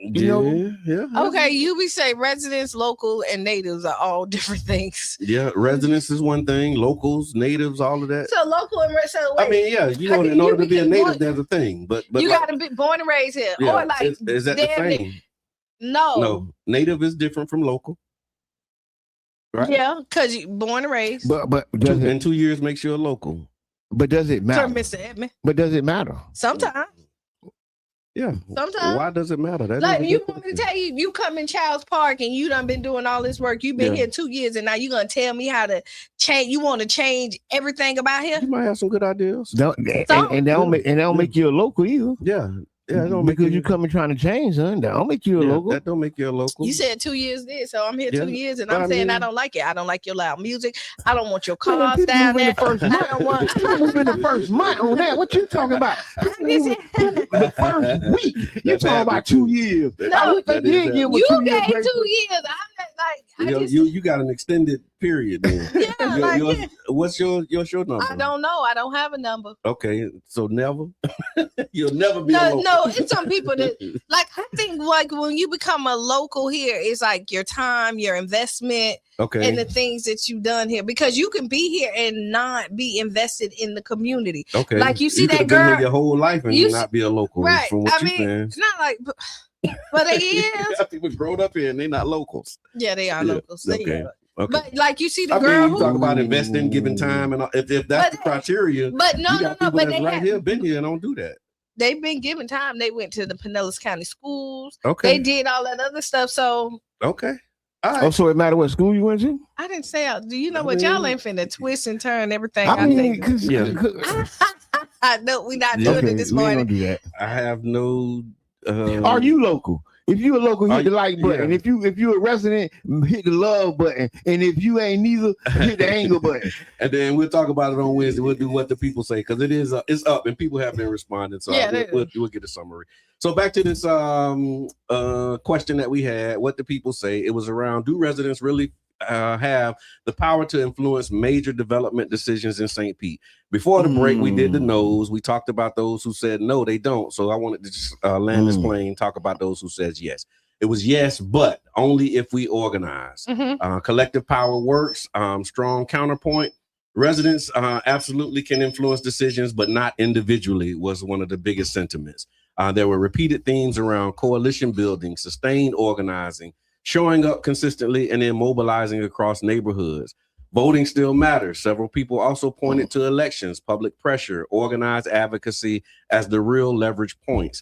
Speaker 3: Okay, you say residents, local, and natives are all different things.
Speaker 2: Yeah, residents is one thing, locals, natives, all of that.
Speaker 3: So local and
Speaker 2: in order to be a native, there's a thing, but
Speaker 3: you got to be born and raised here, or like
Speaker 2: is that the same? No, native is different from local, right?
Speaker 3: Yeah, because you born and raised.
Speaker 4: But
Speaker 2: in 2 years makes you a local.
Speaker 4: But does it matter,
Speaker 3: Mr. Edmond?
Speaker 4: But does it matter?
Speaker 3: Sometimes.
Speaker 2: Yeah.
Speaker 3: Sometimes.
Speaker 2: Why does it matter?
Speaker 3: Like you want me to tell you, you come in Child's Park and you done been doing all this work. You've been here 2 years and now you gonna tell me how to change. You want to change everything about here?
Speaker 2: You might have some good ideas.
Speaker 4: And they don't make you a local either.
Speaker 2: Yeah. Yeah,
Speaker 4: because you come and trying to change, huh? That don't make you a local.
Speaker 2: That don't make you a local.
Speaker 3: You said 2 years there, so I'm here 2 years, and I'm saying I don't like it. I don't like your loud music. I don't want your cars down there.
Speaker 4: I don't want the first month on that. What you talking about? The first week. You talking about 2 years?
Speaker 3: No, you gave 2 years.
Speaker 2: You got an extended period. Then. What's your number?
Speaker 3: I don't know. I don't have a number.
Speaker 2: Okay, so never. You'll never be.
Speaker 3: No, it's some people that like. I think like when you become a local here, it's like your time, your investment, and the things that you've done here. Because you can be here and not be invested in the community.
Speaker 2: Okay,
Speaker 3: like you see that
Speaker 2: been
Speaker 3: girl
Speaker 2: here your whole life and not be a local.
Speaker 3: Right.
Speaker 2: From what
Speaker 3: it's not like. But it is.
Speaker 2: People grown up here and they're not locals.
Speaker 3: Yeah, they are locals.
Speaker 2: Okay.
Speaker 3: But like you see the girl
Speaker 2: who talk about investing, giving time, and if that's the criteria.
Speaker 3: But no. But they
Speaker 2: here been here and don't do that.
Speaker 3: They've been given time. They went to the Pinellas County schools.
Speaker 2: Okay.
Speaker 3: They did all that other stuff. So
Speaker 2: okay. All right.
Speaker 4: Oh, so it matter what school you went to?
Speaker 3: I didn't say. Do you know what y'all ain't finna twist and turn everything?
Speaker 4: I mean,
Speaker 3: I know we're not doing it this morning.
Speaker 4: We don't do that.
Speaker 2: I have no.
Speaker 4: Are you local? If you a local, hit the like button. If you a resident, hit the love button. And if you ain't neither, hit the anger button.
Speaker 2: And then we'll talk about it on Wednesday. We'll do what the people say because it is it's up and people have been responding. So we'll get a summary. So back to this question that we had. What do people say? It was around, do residents really have the power to influence major development decisions in St. Pete? Before the break, we did the no's. We talked about those who said no, they don't. So I wanted to just land this plane, talk about those who says yes. It was yes, but only if we organize. Collective power works. Strong counterpoint. Residents absolutely can influence decisions, but not individually, was one of the biggest sentiments. There were repeated themes around coalition building, sustained organizing, showing up consistently, and then mobilizing across neighborhoods. Voting still matters. Several people also pointed to elections, public pressure, organized advocacy as the real leverage points.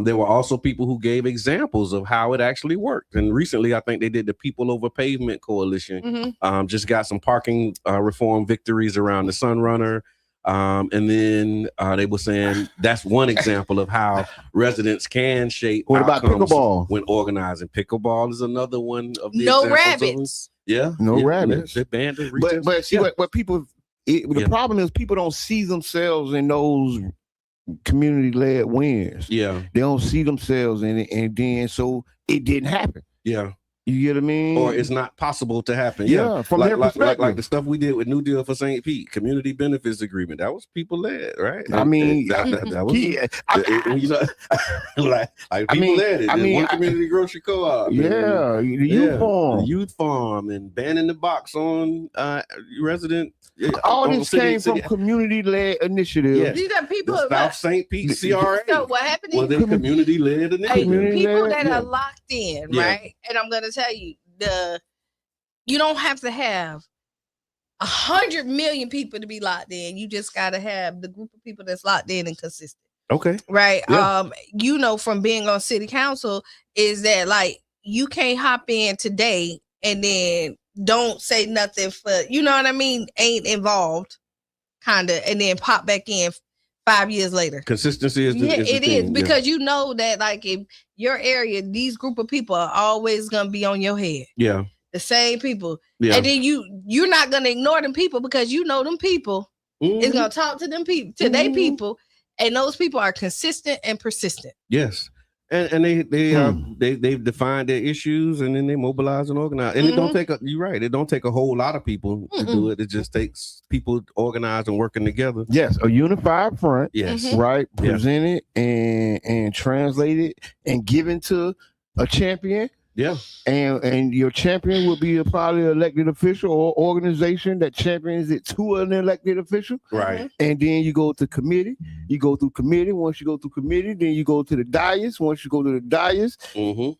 Speaker 2: There were also people who gave examples of how it actually worked. And recently, I think they did the People Over Pavement Coalition. Just got some parking reform victories around the Sunrunner. And then they were saying that's one example of how residents can shape.
Speaker 4: What about pickleball?
Speaker 2: When organizing, pickleball is another one of the
Speaker 3: no rabbits.
Speaker 2: No
Speaker 4: rabbits.
Speaker 2: They banned it.
Speaker 4: But see what people. The problem is people don't see themselves in those community-led wins.
Speaker 2: Yeah,
Speaker 4: they don't see themselves in it, and then so it didn't happen.
Speaker 2: Yeah.
Speaker 4: You get what I mean?
Speaker 2: Or it's not possible to happen.
Speaker 4: Yeah, from their perspective.
Speaker 2: Like the stuff we did with New Deal for St. Pete, community benefits agreement. That was people led, right?
Speaker 4: I mean,
Speaker 2: that was you know, like people led it. One community grocery co-op.
Speaker 4: Yeah, the youth farm,
Speaker 2: and banning the box on resident.
Speaker 4: All this came from community-led initiatives.
Speaker 2: Yes.
Speaker 3: These are people
Speaker 2: the South St. Pete CRA.
Speaker 3: So what happened
Speaker 2: is community-led initiatives.
Speaker 3: People that are locked in, right? And I'm gonna tell you, you don't have to have 100 million people to be locked in. You just gotta have the group of people that's locked in and consistent.
Speaker 2: Okay.
Speaker 3: Right.
Speaker 2: Yeah.
Speaker 3: From being on city council is that like you can't hop in today and then don't say nothing for, you know what I mean, ain't involved, kind of, and then pop back in 5 years later.
Speaker 2: Consistency is the
Speaker 3: it
Speaker 2: thing.
Speaker 3: is because you know that like if your area, these group of people are always gonna be on your head.
Speaker 2: Yeah,
Speaker 3: the same people.
Speaker 2: Yeah,
Speaker 3: and then you're not gonna ignore them people because you know them people is gonna talk to them people, to their people, and those people are consistent and persistent.
Speaker 2: Yes. And they've defined their issues and then they mobilize and organize. And it don't take you're right. It don't take a whole lot of people to do it. It just takes people organized and working together.
Speaker 4: Yes, a unified front.
Speaker 2: Yes,
Speaker 4: right. Presented and translated and given to a champion.
Speaker 2: Yeah,
Speaker 4: and your champion will be probably an elected official or organization that champions it to an elected official.
Speaker 2: Right.
Speaker 4: And then you go to committee. You go through committee. Once you go through committee, then you go to the dais. Once you go to the dais, you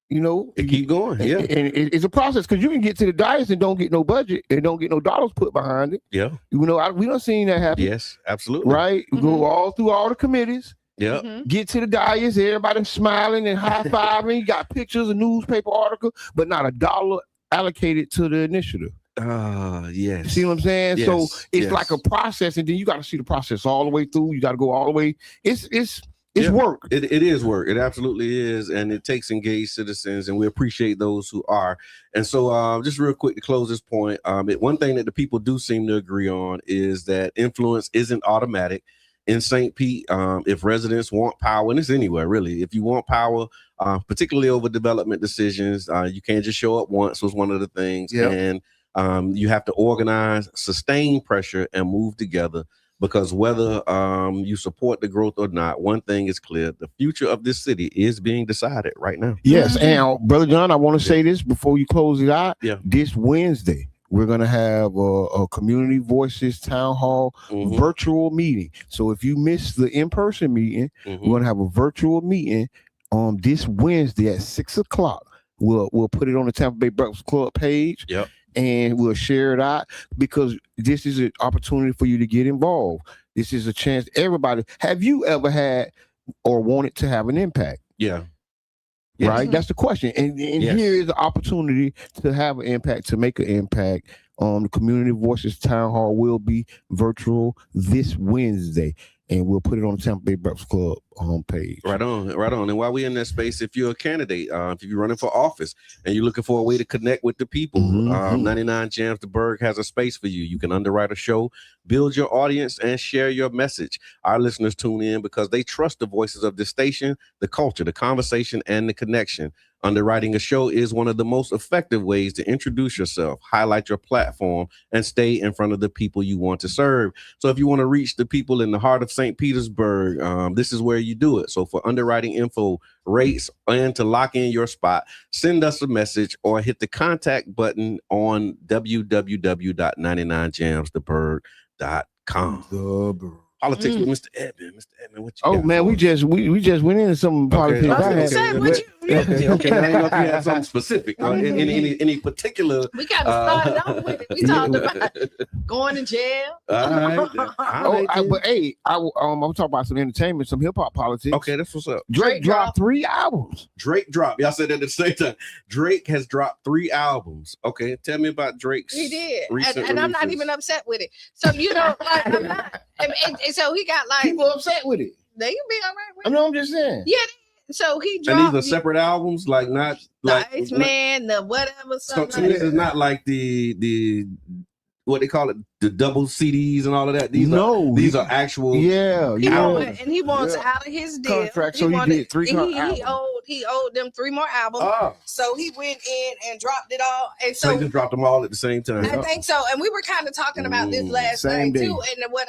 Speaker 4: know,
Speaker 2: it keep going. Yeah,
Speaker 4: and it's a process because you can get to the dais and don't get no budget and don't get no dollars put behind it.
Speaker 2: Yeah,
Speaker 4: you know, we don't seen that happen.
Speaker 2: Yes, absolutely.
Speaker 4: Right. We go all through all the committees.
Speaker 2: Yeah.
Speaker 4: Get to the dais, everybody smiling and high-fiving. You got pictures, a newspaper article, but not a dollar allocated to the initiative.
Speaker 2: Yes.
Speaker 4: See what I'm saying?
Speaker 2: Yes.
Speaker 4: So it's like a process, and then you got to see the process all the way through. You got to go all the way. It's work.
Speaker 2: It is work. It absolutely is, and it takes engaged citizens, and we appreciate those who are. And so, just real quick to close this point, one thing that the people do seem to agree on is that influence isn't automatic. In St. Pete, if residents want power, and it's anywhere really, if you want power, particularly over development decisions, you can't just show up once was one of the things. And you have to organize, sustain pressure, and move together. Because whether you support the growth or not, one thing is clear: the future of this city is being decided right now.
Speaker 4: Yes, and Brother John, I want to say this before you close it out.
Speaker 2: Yeah.
Speaker 4: This Wednesday, we're going to have a Community Voices Town Hall virtual meeting. So if you missed the in-person meeting, we're going to have a virtual meeting on this Wednesday at 6:00. We'll put it on the Tampa Bay Breakfast Club page.
Speaker 2: Yep.
Speaker 4: And we'll share it out because this is an opportunity for you to get involved. This is a chance. Everybody, have you ever had or wanted to have an impact?
Speaker 2: Yeah.
Speaker 4: Yes. Right? That's the question. And here is the opportunity to have an impact, to make an impact. The Community Voices Town Hall will be virtual this Wednesday. and we'll put it on the Tampa Bay Breakfast Club homepage.
Speaker 2: Right on. And while we're in that space, if you're a candidate, if you're running for office and you're looking for a way to connect with the people, 99 Jams the Berg has a space for you. You can underwrite a show, build your audience, and share your message. Our listeners tune in because they trust the voices of the station, the culture, the conversation, and the connection. Underwriting a show is one of the most effective ways to introduce yourself, highlight your platform, and stay in front of the people you want to serve. So if you want to reach the people in the heart of St. Petersburg, this is where you do it. So for underwriting info, rates, and to lock in your spot, send us a message or hit the contact button on www.99jamstheberg.com. Politics with Mr. Edmond. Mr. Edmond, what you got?
Speaker 4: Man, we just went into some politics.
Speaker 2: Okay. I didn't know if you had something specific or any particular.
Speaker 3: We got to start off with it. We talked about going to jail.
Speaker 2: All right.
Speaker 4: But hey, I'm talking about some entertainment, some hip hop politics.
Speaker 2: Okay, that's what's up.
Speaker 4: Drake dropped 3 albums.
Speaker 2: Y'all said that at the same time. Drake has dropped 3 albums. Okay, tell me about Drake's.
Speaker 3: He did, and I'm not even upset with it. So like, I'm not. And so he got like
Speaker 4: people upset with it.
Speaker 3: They can be all right with it.
Speaker 4: I'm just saying.
Speaker 3: Yeah. So he dropped.
Speaker 2: And these are separate albums, like not like
Speaker 3: Nice Man, the whatever.
Speaker 2: So this is not like the what they call it, the double CDs and all of that. These are actual.
Speaker 4: Yeah.
Speaker 3: And he wants out of his deal.
Speaker 4: Contract. So he did 3 albums.
Speaker 3: He owed them 3 more albums. So he went in and dropped it all. And
Speaker 2: so he just dropped them all at the same time.
Speaker 3: I think so. And we were kind of talking about this last night too. And what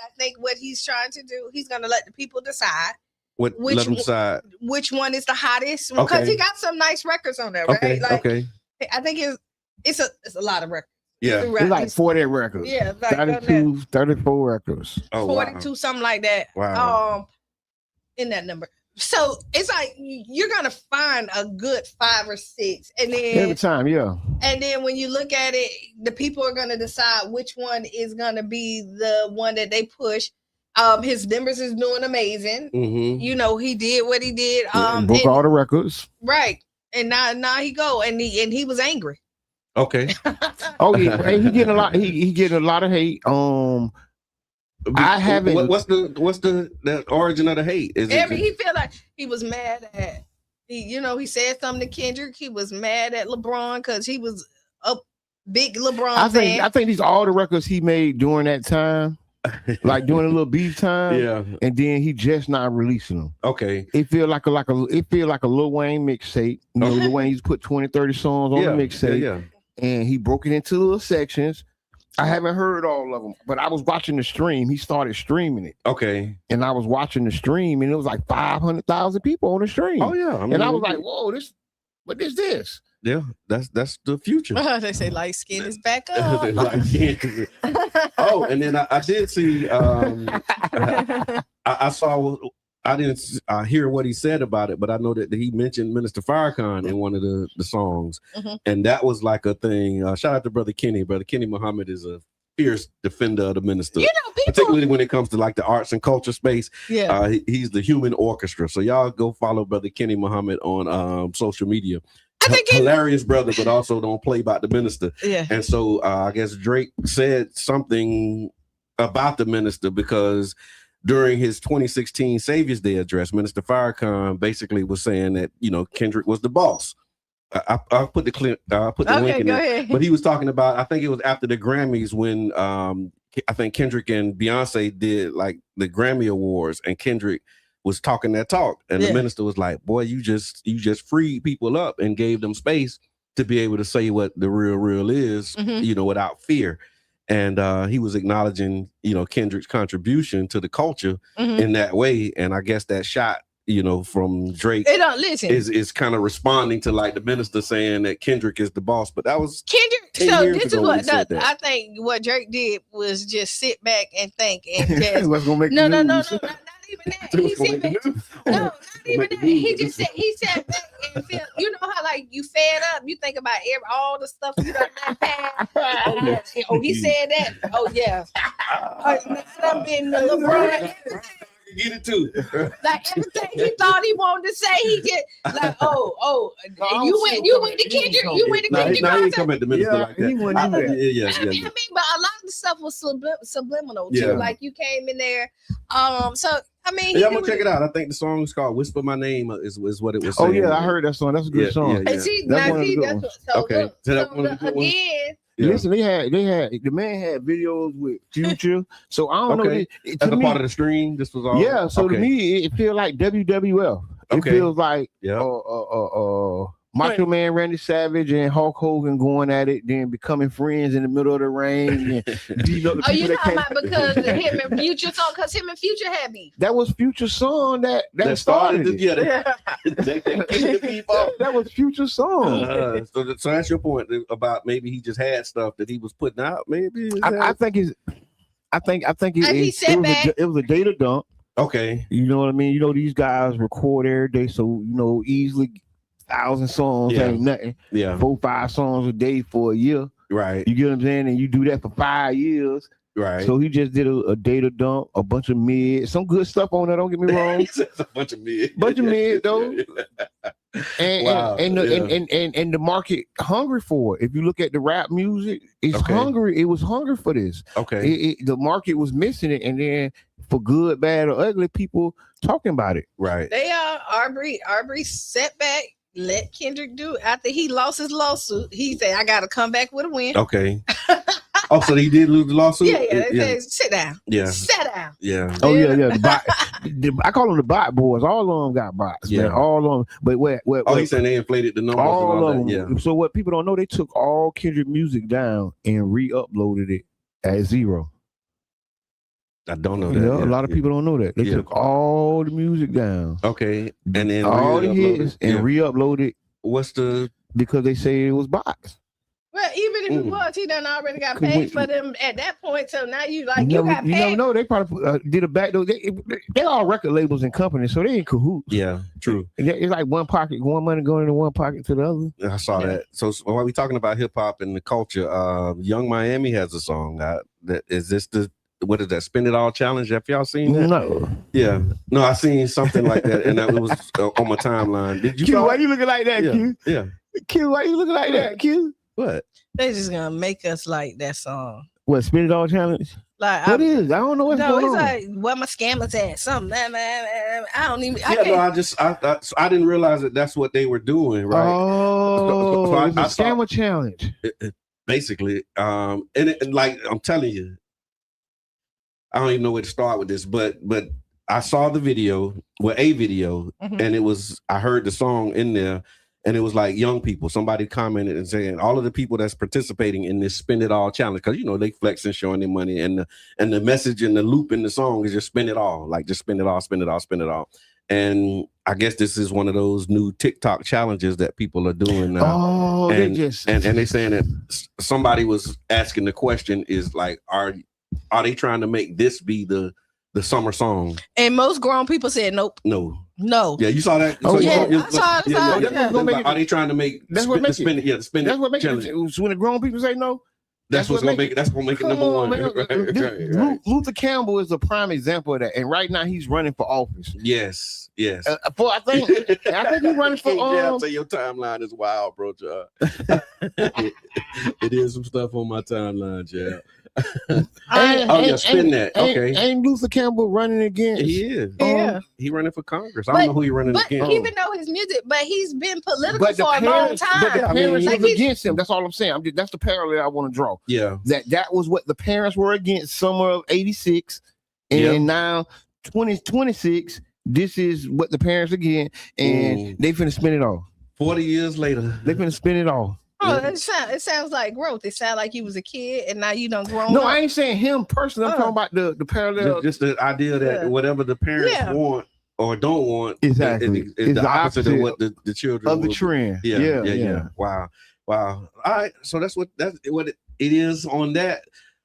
Speaker 3: he's trying to do, he's going to let the people decide. Let them decide which one is the hottest, because he got some nice records on there, right? I think it's a lot of records.
Speaker 2: Yeah,
Speaker 4: it's like 40 records.
Speaker 3: Yeah, like
Speaker 4: 32, 34 records.
Speaker 3: 42, something like that.
Speaker 2: Wow.
Speaker 3: In that number. So it's like you're gonna find a good 5 or 6, and then
Speaker 4: every time, yeah.
Speaker 3: And then when you look at it, the people are gonna decide which one is gonna be the one that they push. His numbers is doing amazing. You know, he did what he did.
Speaker 4: Broke all the records.
Speaker 3: Right, and now he go and he was angry.
Speaker 2: Okay.
Speaker 4: Oh yeah, hey, he getting a lot. He getting a lot of hate. I haven't.
Speaker 2: What's the origin of the hate?
Speaker 3: He feel like he was mad at. He said something to Kendrick. He was mad at LeBron because he was a big LeBron fan. I
Speaker 4: think these are all the records he made during that time. Like doing a little beef time, and then he just not releasing them.
Speaker 2: Okay,
Speaker 4: it feel like a Lil Wayne mixtape. You know, Lil Wayne's put 20-30 songs on the mixtape, and he broke it into little sections. I haven't heard all of them, but I was watching the stream. He started streaming it.
Speaker 2: Okay,
Speaker 4: and I was watching the stream, and it was like 500,000 people on the stream.
Speaker 2: Oh yeah,
Speaker 4: and I was like, "Whoa, what is this?"
Speaker 2: Yeah, that's the future.
Speaker 3: They say light skin is back up.
Speaker 2: Oh, and then I did see. I saw. I didn't hear what he said about it, but I know that he mentioned Minister Farrakhan in one of the songs, and that was like a thing. Shout out to Brother Kenny. Brother Kenny Muhammad is a fierce defender of the minister, particularly when it comes to like the arts and culture space.
Speaker 3: Yeah,
Speaker 2: he's the human orchestra. So y'all go follow Brother Kenny Muhammad on social media.
Speaker 3: I think
Speaker 2: hilarious brother, but also don't play about the minister.
Speaker 3: Yeah,
Speaker 2: and so I guess Drake said something about the minister because during his 2016 Savior's Day address, Minister Farrakhan basically was saying that Kendrick was the boss. I'll put the clip. I'll put the link in there. But he was talking about. I think it was after the Grammys when I think Kendrick and Beyonce did like the Grammy Awards, and Kendrick was talking that talk, and the minister was like, "Boy, you just freed people up and gave them space to be able to say what the real is, without fear." And he was acknowledging, Kendrick's contribution to the culture in that way. And I guess that shot, from Drake is kind of responding to like the minister saying that Kendrick is the boss. But that was
Speaker 3: Kendrick. So this is what I think what Drake did was just sit back and think and just
Speaker 4: what's gonna make
Speaker 3: no, not even that. He said not even that. He said back and feel, how like you fed up, you think about all the stuff you done had. Oh, he said that. Oh yeah. I've been the LeBron.
Speaker 2: Get it too.
Speaker 3: Like everything he thought he wanted to say, he did. Like, you went to Kendrick. You went to Kendrick.
Speaker 2: He ain't come at the minister like that.
Speaker 3: I mean, but a lot of the stuff was subliminal too. Like you came in there. So I mean,
Speaker 2: I'm gonna check it out. I think the song is called "Whisper My Name" is what it was saying.
Speaker 4: Oh yeah, I heard that song. That's a good song.
Speaker 3: And see,
Speaker 2: Okay.
Speaker 3: Again.
Speaker 4: Listen, they had the man had videos with Future. So I don't know.
Speaker 2: As a part of the stream, this was all.
Speaker 4: Yeah. So to me, it feels like WWF. It feels like Macho Man Randy Savage and Hulk Hogan going at it, then becoming friends in the middle of the rain. And
Speaker 3: you know about because him and Future song, because him and Future had me.
Speaker 4: That was Future's song that started it. That was Future's song.
Speaker 2: So that's your point about maybe he just had stuff that he was putting out. Maybe
Speaker 4: I think it was a data dump.
Speaker 2: Okay,
Speaker 4: you know what I mean. You know these guys record every day, so easily 1,000 songs ain't nothing. 4-5 songs a day for a year.
Speaker 2: Right.
Speaker 4: You get what I'm saying? And you do that for 5 years.
Speaker 2: Right.
Speaker 4: So he just did a data dump, a bunch of mid, some good stuff on there. Don't get me wrong.
Speaker 2: A bunch of mid.
Speaker 4: Though. And the market hungry for it. If you look at the rap music, it's hungry. It was hungry for this.
Speaker 2: Okay.
Speaker 4: The market was missing it, and then for good, bad, or ugly, people talking about it.
Speaker 2: Right.
Speaker 3: They are Arbery set back. Let Kendrick do it. After he lost his lawsuit, he said, I got to come back with a win.
Speaker 2: Okay. Oh, so he did lose the lawsuit?
Speaker 3: They said, sit down.
Speaker 2: Yeah.
Speaker 3: Sit down.
Speaker 2: Yeah.
Speaker 4: Oh, yeah. I call them the bot boys. All of them got bots, man. All of them. But
Speaker 2: he's saying they inflated the numbers.
Speaker 4: All of them. Yeah. So what people don't know, they took all Kendrick music down and re-uploaded it at 0.
Speaker 2: I don't know that.
Speaker 4: A lot of people don't know that. They took all the music down.
Speaker 2: Okay. And then
Speaker 4: all the hits and re-uploaded. Because they say it was bots.
Speaker 3: Well, even if it was, he done already got paid for them at that point. So now you got paid.
Speaker 4: You never know. They probably did a back door. They all record labels and companies, so they in cahoots.
Speaker 2: Yeah, true.
Speaker 4: It's like one money going into one pocket to the other.
Speaker 2: I saw that. So while we talking about hip hop and the culture, Young Miami has a song that is this what is that? Spend It All challenge? Have y'all seen that?
Speaker 4: No.
Speaker 2: Yeah. No, I seen something like that, and that was on my timeline. Did you?
Speaker 4: Q, why you looking like that, Q?
Speaker 2: Yeah.
Speaker 4: Q, why you looking like that, Q?
Speaker 2: What?
Speaker 3: They just gonna make us like that song.
Speaker 4: What, Spend It All challenge?
Speaker 3: Like
Speaker 4: what is? I don't know what's going on.
Speaker 3: Like where my scammers at? Something. I don't even.
Speaker 2: I didn't realize that's what they were doing. Right.
Speaker 4: Oh, so it's a scammer challenge.
Speaker 2: Basically, and like I'm telling you, I don't even know where to start with this, but I saw the video, and it was, I heard the song in there, and it was like young people. Somebody commented and saying all of the people that's participating in this Spend It All challenge, because they flexing, showing their money, and the message and the loop in the song is just spend it all, like just spend it all, spend it all, spend it all. And I guess this is one of those new TikTok challenges that people are doing now.
Speaker 4: Oh,
Speaker 2: and they're saying that somebody was asking the question is like, are they trying to make this be the summer song?
Speaker 3: And most grown people said nope.
Speaker 2: No.
Speaker 3: Yeah,
Speaker 2: you saw that?
Speaker 3: Oh, I saw it.
Speaker 2: Are they trying to make
Speaker 4: that's what makes
Speaker 2: spin it?
Speaker 4: That's what makes it. When the grown people say no,
Speaker 2: that's what's gonna make it. That's gonna make it number one.
Speaker 4: Right. Luther Campbell is a prime example of that, and right now he's running for office.
Speaker 2: Yes.
Speaker 4: I think he's running for.
Speaker 2: So your timeline is wild, bro, John. It is some stuff on my timeline, John. Spin that. Okay.
Speaker 4: Ain't Luther Campbell running against?
Speaker 2: He is.
Speaker 3: Yeah.
Speaker 2: He running for Congress. I don't know who he running against.
Speaker 3: But even though his music, but he's been political for a long time.
Speaker 4: But the parents was against him. That's all I'm saying. That's the parallel I want to draw.
Speaker 2: Yeah.
Speaker 4: That was what the parents were against summer of '86, and now 2026. This is what the parents again, and they finna spend it all.
Speaker 2: 40 years later,
Speaker 4: they finna spend it all.
Speaker 3: Oh, it sounds like growth. It sounds like you was a kid and now you done grown up.
Speaker 4: No, I ain't saying him personally. I'm talking about the parallel.
Speaker 2: Just the idea that whatever the parents want or don't want,
Speaker 4: exactly,
Speaker 2: is the opposite of what the children
Speaker 4: of the trend. Yeah.
Speaker 2: Wow. All right. So that's what it is on that.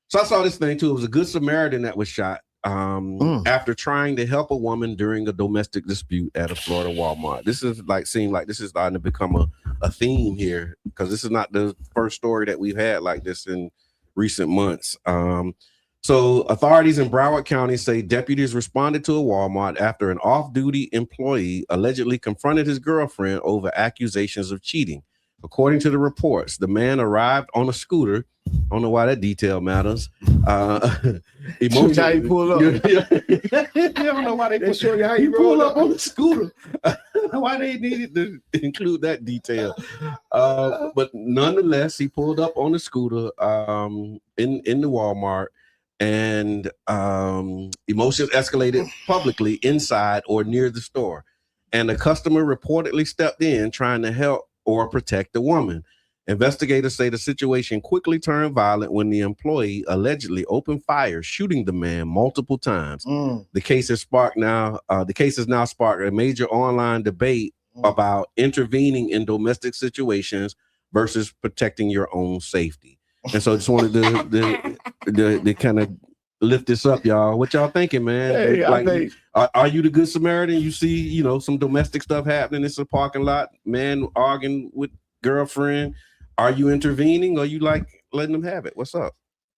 Speaker 2: So I saw this thing too. It was a Good Samaritan that was shot after trying to help a woman during a domestic dispute at a Florida Walmart. This is seemed like this is starting to become a theme here, because this is not the first story that we've had like this in recent months. So authorities in Broward County say deputies responded to a Walmart after an off-duty employee allegedly confronted his girlfriend over accusations of cheating. According to the reports, the man arrived on a scooter. I don't know why that detail matters. Emotional.
Speaker 4: How you pull up.
Speaker 2: I don't know why they
Speaker 4: show you how
Speaker 2: you pull up on the scooter. Why they needed to include that detail. But nonetheless, he pulled up on the scooter in the Walmart, and emotions escalated publicly inside or near the store. And the customer reportedly stepped in trying to help or protect the woman. Investigators say the situation quickly turned violent when the employee allegedly opened fire, shooting the man multiple times. The case has now sparked a major online debate about intervening in domestic situations versus protecting your own safety. And so I just wanted to kind of lift this up, y'all. What y'all thinking, man?
Speaker 4: Hey,
Speaker 2: like, are you the good Samaritan? You see, some domestic stuff happening in the parking lot, man arguing with girlfriend. Are you intervening, or you like letting them have it? What's up?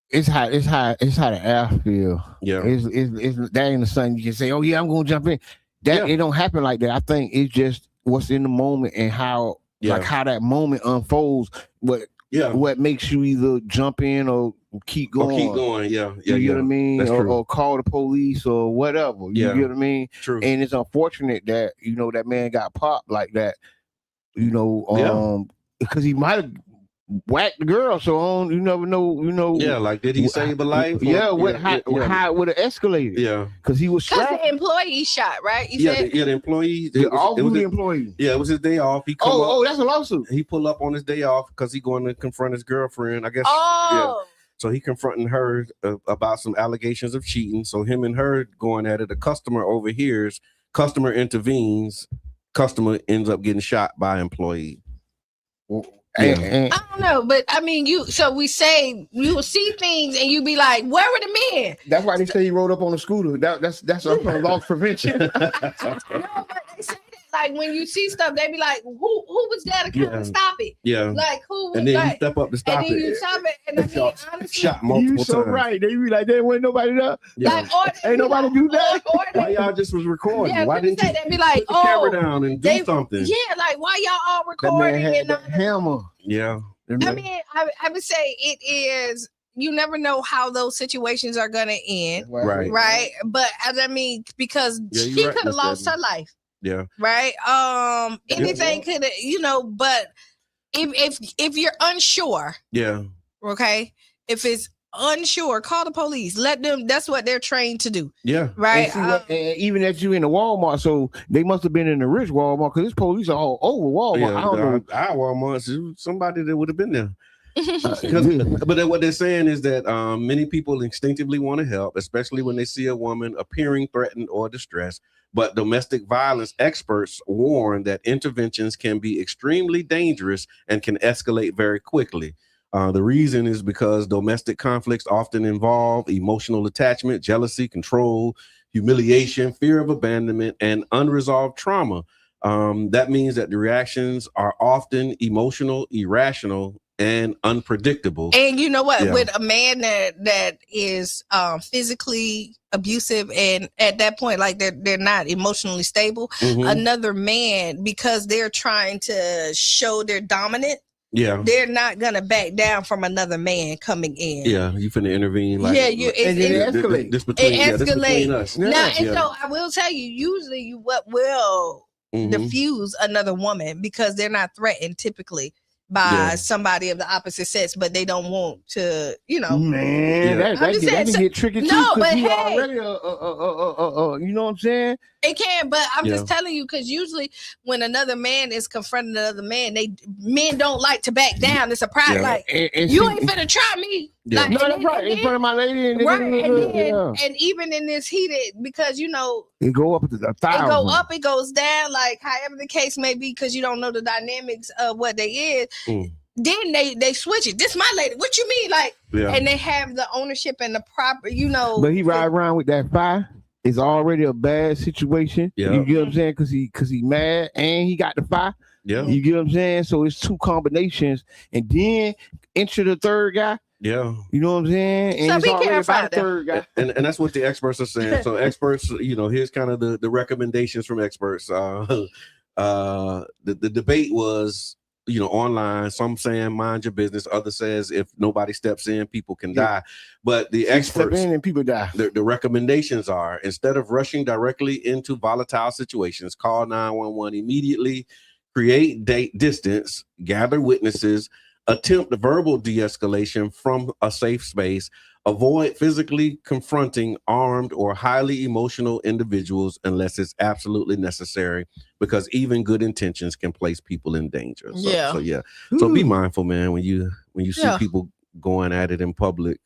Speaker 4: It's how the air feel.
Speaker 2: Yeah,
Speaker 4: it's that ain't the something you can say. Oh yeah, I'm gonna jump in. It don't happen like that. I think it's just what's in the moment and how how that moment unfolds. What makes you either jump in or keep going?
Speaker 2: You know what I
Speaker 4: mean? Or call the police or whatever. You get what I mean?
Speaker 2: True.
Speaker 4: And it's unfortunate that that man got popped like that. Because he might have whacked the girl, so you never know.
Speaker 2: Yeah, like did he save a life?
Speaker 4: How it would have escalated?
Speaker 2: Yeah,
Speaker 4: because he was
Speaker 3: because the employee shot, right?
Speaker 2: The employee.
Speaker 4: The employee.
Speaker 2: Yeah, it was his day off. He
Speaker 4: that's a lawsuit.
Speaker 2: He pulled up on his day off because he going to confront his girlfriend, I guess. So he confronting her about some allegations of cheating. So him and her going at it. The customer overhears. Customer intervenes. Customer ends up getting shot by employee.
Speaker 3: I don't know, but I mean, you will see things and you be like, where were the men?
Speaker 4: That's why they say he rode up on a scooter. That's a loss prevention.
Speaker 3: No, but they say that, like when you see stuff, they be like, who was there to come and stop it?
Speaker 2: Yeah.
Speaker 3: Like who was
Speaker 2: and then you step up to stop it.
Speaker 3: And then you stop it. And I mean, honestly,
Speaker 2: shot multiple
Speaker 4: you so
Speaker 2: times.
Speaker 4: right. They be like, there wasn't nobody there.
Speaker 2: Yeah.
Speaker 3: Like,
Speaker 4: ain't nobody do that.
Speaker 2: Why y'all just was recording?
Speaker 3: Yeah,
Speaker 2: why didn't you
Speaker 3: they be like,
Speaker 2: put the camera down and do something?
Speaker 3: Yeah, like why y'all all recording?
Speaker 4: That man had the hammer.
Speaker 2: Yeah.
Speaker 3: I mean, I would say it is. You never know how those situations are gonna end, right? But I mean, because she could have lost her life, right. Anything could have, but if you're unsure, okay, if it's unsure, call the police. Let them. That's what they're trained to do.
Speaker 2: Yeah,
Speaker 3: right.
Speaker 4: And even that you in the Walmart, so they must have been in the rich Walmart because this police are all over Walmart.
Speaker 2: Yeah,
Speaker 4: I don't know.
Speaker 2: Our Walmart, somebody that would have been there. But what they're saying is that many people instinctively want to help, especially when they see a woman appearing threatened or distressed. But domestic violence experts warn that interventions can be extremely dangerous and can escalate very quickly. The reason is because domestic conflicts often involve emotional attachment, jealousy, control, humiliation, fear of abandonment, and unresolved trauma. That means that the reactions are often emotional, irrational, and unpredictable.
Speaker 3: And you know what? With a man that is physically abusive, and at that point, like they're not emotionally stable, another man, because they're trying to show they're dominant, they're not gonna back down from another man coming in.
Speaker 2: Yeah, you finna intervene. Like,
Speaker 4: it escalates.
Speaker 2: This between us.
Speaker 3: Now, and so I will tell you, usually what will diffuse another woman, because they're not threatened typically by somebody of the opposite sex, but they don't want to,
Speaker 4: Man, that can get tricky too.
Speaker 3: No, but
Speaker 4: you
Speaker 3: hey,
Speaker 4: already, you know what I'm saying?
Speaker 3: It can, but I'm just telling you, because usually when another man is confronting another man, men don't like to back down. It's a pride, like you ain't finna try me. Like,
Speaker 4: no, that's right. In front of my lady,
Speaker 3: and even in this heated, because
Speaker 4: it go up to 1,000.
Speaker 3: It go up, it goes down, like however the case may be, because you don't know the dynamics of what they is. Then they switch it. This my lady. What you mean, like? And they have the ownership and the proper,
Speaker 4: But he ride around with that fire. It's already a bad situation. You get what I'm saying? Because he mad and he got the fire. You get what I'm saying? So it's two combinations, and then enter the third guy.
Speaker 2: Yeah,
Speaker 4: you know what I'm saying? And
Speaker 3: so
Speaker 4: it's
Speaker 3: be careful
Speaker 4: about the third guy.
Speaker 2: And that's what the experts are saying. So experts, here's kind of the recommendations from experts. The debate was online. Some saying mind your business. Others says if nobody steps in, people can die. But the experts
Speaker 4: step in and people die.
Speaker 2: The recommendations are, instead of rushing directly into volatile situations, call 911 immediately, create distance, gather witnesses, attempt verbal de-escalation from a safe space, avoid physically confronting armed or highly emotional individuals unless it's absolutely necessary, because even good intentions can place people in danger. So be mindful, man, when you see people going at it in public.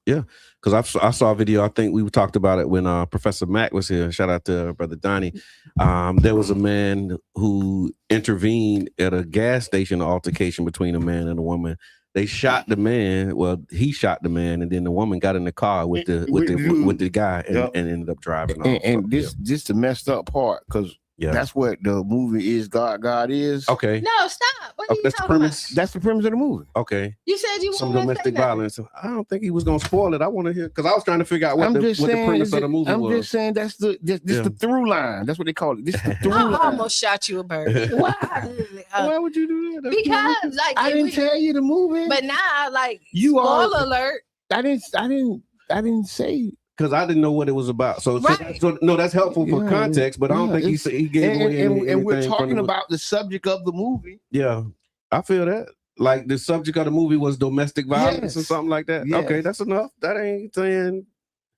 Speaker 2: Because I saw a video, I think we talked about it when Professor Mack was here. Shout out to Brother Donnie. There was a man who intervened at a gas station altercation between a man and a woman. They shot the man. Well, he shot the man, and then the woman got in the car with the guy and ended up driving off.
Speaker 4: And this the messed up part, because that's what the movie is. God is.
Speaker 2: Okay.
Speaker 3: No, stop. What are you
Speaker 2: that's the
Speaker 3: talking
Speaker 2: premise.
Speaker 3: about?
Speaker 4: That's the premise of the movie.
Speaker 2: Okay.
Speaker 3: You said you
Speaker 2: some
Speaker 3: wanted
Speaker 2: domestic
Speaker 3: to say
Speaker 2: violence. I don't think he was gonna spoil it. I want to hear, because I was trying to figure out what the premise of the movie was.
Speaker 4: I'm just saying that's the through line. That's what they call it. This is the through line.
Speaker 3: I almost shot you a bird.
Speaker 2: Why would you do that?
Speaker 3: Because
Speaker 4: I didn't tell you the movie.
Speaker 3: But now,
Speaker 4: spoiler
Speaker 3: alert.
Speaker 4: I didn't say.
Speaker 2: Because I didn't know what it was about. So that's helpful for context, but I don't think he gave away anything.
Speaker 4: And we're talking about the subject of the movie.
Speaker 2: Yeah, I feel that. Like the subject of the movie was domestic violence or something like that. Yes. Okay, that's enough. That ain't saying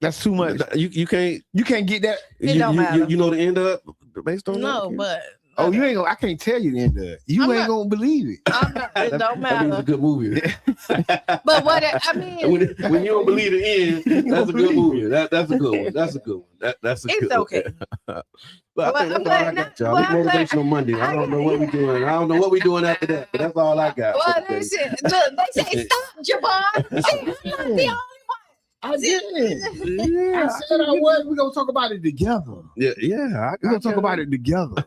Speaker 4: that's too much.
Speaker 2: You can't get that.
Speaker 3: It don't matter.
Speaker 2: You know the end of it based on that?
Speaker 3: No, but
Speaker 4: you ain't gonna. I can't tell you the end of it. You ain't gonna believe it.
Speaker 3: It don't matter.
Speaker 2: It's a good movie.
Speaker 3: But what I mean,
Speaker 2: when you don't believe the end, that's a good movie. That's a good one. That's a good one. That's a
Speaker 3: it's
Speaker 2: good
Speaker 3: okay.
Speaker 2: One. But I think that's all I got, y'all. It's Motivational Monday. I don't know what we're doing. I don't know what we're doing after that, but that's all I got.
Speaker 3: Well, listen, look, they say stop, Javon. See, I'm not the only one.
Speaker 4: I didn't. Yeah, I said I was. We're gonna talk about it together.
Speaker 2: Yeah.
Speaker 4: We're gonna talk about it together.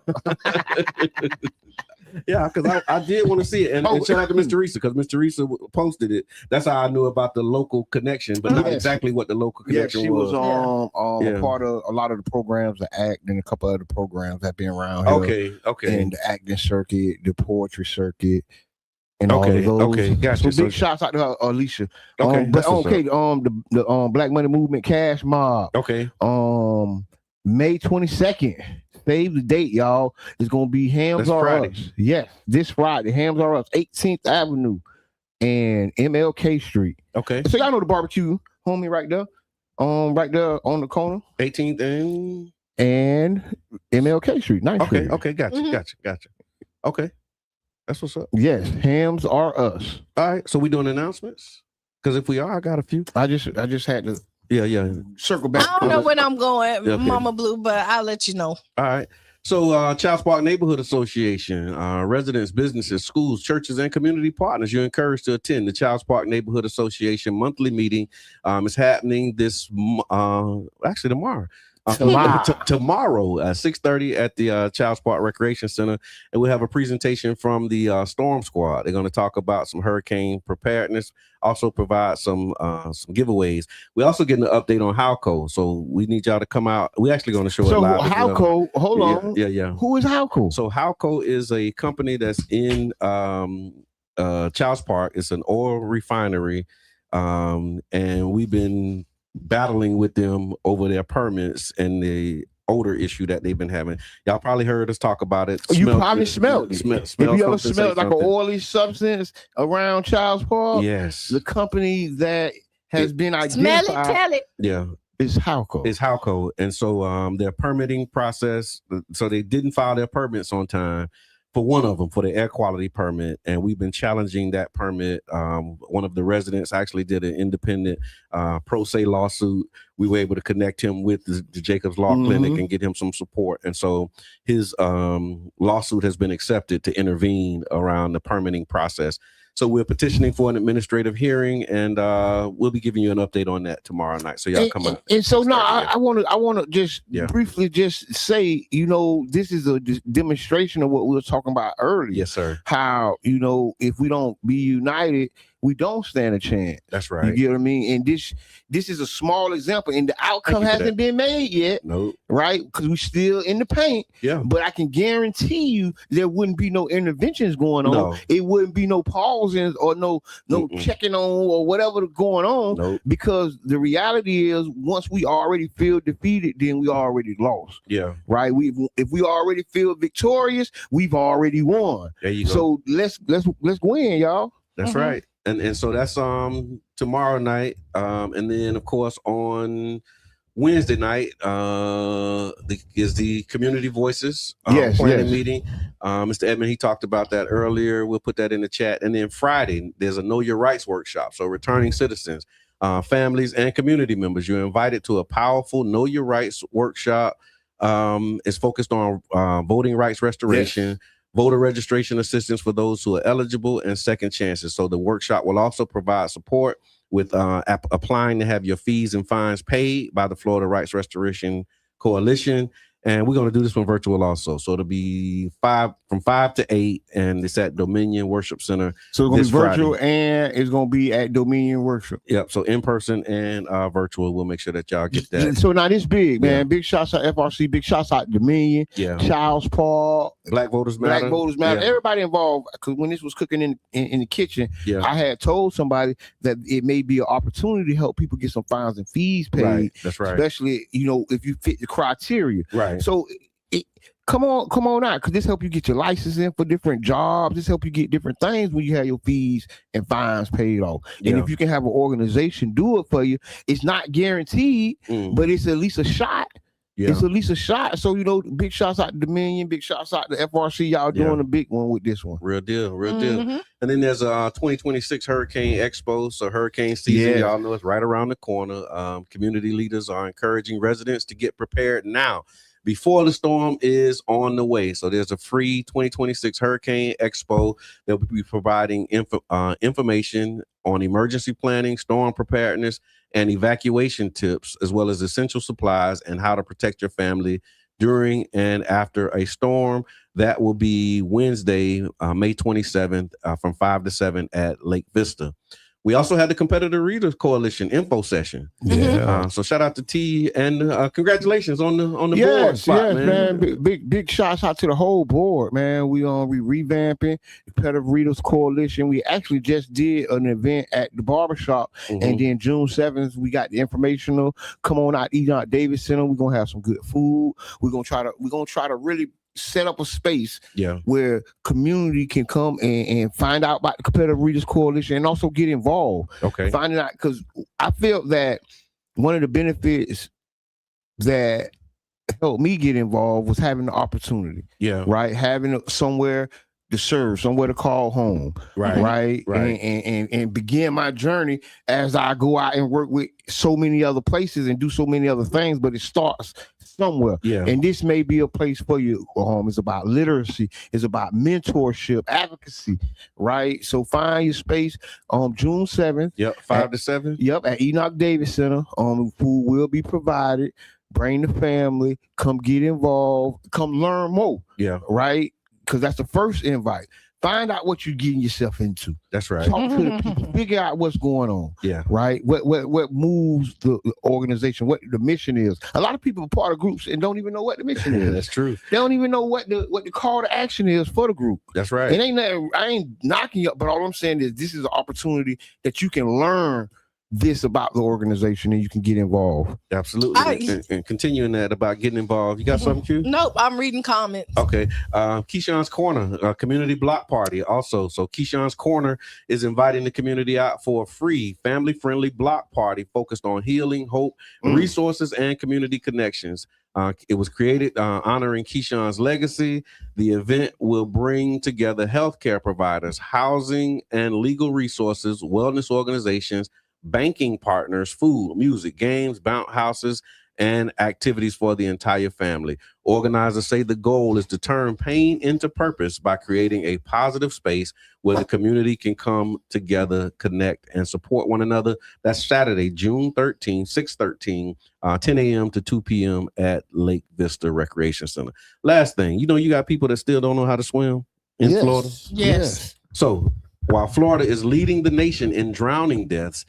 Speaker 2: Yeah, because I did want to see it, and shout out to Mr. Teresa, because Mr. Teresa posted it. That's how I knew about the local connection, but not exactly what the local connection
Speaker 4: she was a part of a lot of the programs, the act, and a couple of the programs that been around here.
Speaker 2: Okay.
Speaker 4: And the acting circuit, the poetry circuit. And all of those.
Speaker 2: Gotcha.
Speaker 4: So big shouts out to her, Alicia.
Speaker 2: Okay,
Speaker 4: the Black Money Movement Cash Mob.
Speaker 2: Okay.
Speaker 4: May 22nd. Save the date, y'all. It's gonna be Hams Are Us. Yes, this Friday. Hams Are Us, 18th Avenue and MLK Street.
Speaker 2: Okay.
Speaker 4: So y'all know the barbecue, homie, right there. Right there on the corner.
Speaker 2: 18th
Speaker 4: and MLK Street. 9th Street.
Speaker 2: Okay. Gotcha. Okay. That's what's up.
Speaker 4: Yes, Hams Are Us.
Speaker 2: All right, so we doing announcements? Because if we are, I got a few.
Speaker 4: I just had to circle back.
Speaker 3: I don't know when I'm going, Mama Blue, but I'll let you know.
Speaker 2: All right. So Child Spark Neighborhood Association, residents, businesses, schools, churches, and community partners, you're encouraged to attend the Child Spark Neighborhood Association monthly meeting. It's happening tomorrow. Tomorrow at 6:30 at the Child Spark Recreation Center, and we have a presentation from the Storm Squad. They're going to talk about some hurricane preparedness, also provide some giveaways. We also getting an update on Halco, so we need y'all to come out. We're actually going to show it live.
Speaker 4: Halco, hold on.
Speaker 2: Yeah.
Speaker 4: Who is Halco?
Speaker 2: So Halco is a company that's in Child Spark. It's an oil refinery, and we've been battling with them over their permits and the odor issue that they've been having. Y'all probably heard us talk about it.
Speaker 4: You probably smelled it. If you ever smelled like an oily substance around Child Spark,
Speaker 2: yes,
Speaker 4: the company that has been identified.
Speaker 3: Smell it, tell it.
Speaker 2: Yeah.
Speaker 4: It's Halco.
Speaker 2: And so their permitting process, so they didn't file their permits on time for one of them, for the air quality permit, and we've been challenging that permit. One of the residents actually did an independent pro se lawsuit. We were able to connect him with the Jacobs Law Clinic and get him some support, and so his lawsuit has been accepted to intervene around the permitting process. So we're petitioning for an administrative hearing, and we'll be giving you an update on that tomorrow night. So y'all come out.
Speaker 4: And so now I want to just briefly just say, this is a demonstration of what we were talking about earlier.
Speaker 2: Yes, sir.
Speaker 4: How, if we don't be united, we don't stand a chance.
Speaker 2: That's right.
Speaker 4: You get what I mean? And this is a small example, and the outcome hasn't been made yet.
Speaker 2: Nope.
Speaker 4: Right? Because we're still in the paint.
Speaker 2: Yeah.
Speaker 4: But I can guarantee you there wouldn't be no interventions going on.
Speaker 2: No.
Speaker 4: It wouldn't be no pausing or no checking on or whatever going on.
Speaker 2: Nope.
Speaker 4: Because the reality is, once we already feel defeated, then we already lost.
Speaker 2: Yeah.
Speaker 4: Right? If we already feel victorious, we've already won.
Speaker 2: There you go.
Speaker 4: So let's win, y'all.
Speaker 2: That's right. And so that's tomorrow night. And then of course on Wednesday night is the Community Voices planning meeting. Mr. Edmond, he talked about that earlier. We'll put that in the chat. And then Friday, there's a Know Your Rights workshop. So returning citizens, families, and community members, you're invited to a powerful Know Your Rights workshop. It's focused on voting rights restoration, voter registration assistance for those who are eligible, and second chances. So the workshop will also provide support with applying to have your fees and fines paid by the Florida Rights Restoration Coalition. And we're going to do this one virtual also. So it'll be from 5 to 8, and it's at Dominion Worship Center.
Speaker 4: So it's going to be virtual and it's going to be at Dominion Worship.
Speaker 2: Yep. So in person and virtual. We'll make sure that y'all get that.
Speaker 4: So now this big, man. Big shouts out FRC. Big shouts out Dominion.
Speaker 2: Yeah.
Speaker 4: Child's Paul.
Speaker 2: Black Voters Matter.
Speaker 4: Black Voters Matter.
Speaker 2: Yeah.
Speaker 4: Everybody involved. Because when this was cooking in the kitchen, I had told somebody that it may be an opportunity to help people get some fines and fees paid.
Speaker 2: Right. That's right.
Speaker 4: Especially, if you fit the criteria.
Speaker 2: Right.
Speaker 4: So come on out, because this help you get your license in for different jobs. This help you get different things when you have your fees and fines paid off. And if you can have an organization do it for you, it's not guaranteed, but it's at least a shot. Yeah. It's at least a shot. So, big shouts out to Dominion, big shouts out to FRC. Y'all doing a big one with this one.
Speaker 2: Real deal. And then there's a 2026 Hurricane Expo. So hurricane season, y'all know it's right around the corner. Community leaders are encouraging residents to get prepared now before the storm is on the way. So there's a free 2026 Hurricane Expo that will be providing information on emergency planning, storm preparedness, and evacuation tips, as well as essential supplies and how to protect your family during and after a storm. That will be Wednesday, May 27th from 5 to 7 at Lake Vista. We also had the Competitive Readers Coalition info session. Yeah. So shout out to T, and congratulations on the board spot, man.
Speaker 4: Big shouts out to the whole board, man. We revamping the Competitive Readers Coalition. We actually just did an event at the barbershop, and then June 7th we got the informational. Come on out, Edmond Davis Center. We're gonna have some good food. We're gonna try to really set up a space where community can come and find out about the Competitive Readers Coalition and also get involved.
Speaker 2: Okay.
Speaker 4: Finding out, because I felt that one of the benefits that helped me get involved was having the opportunity.
Speaker 2: Yeah.
Speaker 4: Right. Having somewhere to serve, somewhere to call home. Right. And begin my journey as I go out and work with so many other places and do so many other things, but it starts somewhere. Yeah. And this may be a place for you. It's about literacy. It's about mentorship, advocacy, right? So find your space on June 7th.
Speaker 2: Yep, 5 to 7.
Speaker 4: Yep, at Edmond Davis Center. Food will be provided. Bring the family. Come get involved. Come learn more.
Speaker 2: Yeah.
Speaker 4: Right? Because that's the first invite. Find out what you're getting yourself into.
Speaker 2: That's right.
Speaker 4: Talk to the people. Figure out what's going on.
Speaker 2: Yeah.
Speaker 4: Right. What moves the organization? What the mission is? A lot of people are part of groups and don't even know what the mission is.
Speaker 2: That's true.
Speaker 4: They don't even know what the call to action is for the group.
Speaker 2: That's right.
Speaker 4: It ain't nothing, I ain't knocking you up, but all I'm saying is this is an opportunity that you can learn this about the organization and you can get involved.
Speaker 2: Absolutely. And continuing that about getting involved. You got something, Q?
Speaker 3: Nope, I'm reading comments.
Speaker 2: Okay. Keyshawn's Corner, community block party also. So Keyshawn's Corner is inviting the community out for a free family-friendly block party focused on healing, hope, resources, and community connections. It was created honoring Keyshawn's legacy. The event will bring together healthcare providers, housing and legal resources, wellness organizations, banking partners, food, music, games, bounce houses, and activities for the entire family. Organizers say the goal is to turn pain into purpose by creating a positive space where the community can come together, connect, and support one another. That's Saturday, June 13, 6/13, 10 a.m. to 2 p.m. at Lake Vista Recreation Center. Last thing, you got people that still don't know how to swim in Florida?
Speaker 3: Yes.
Speaker 2: So While Florida is leading the nation in drowning deaths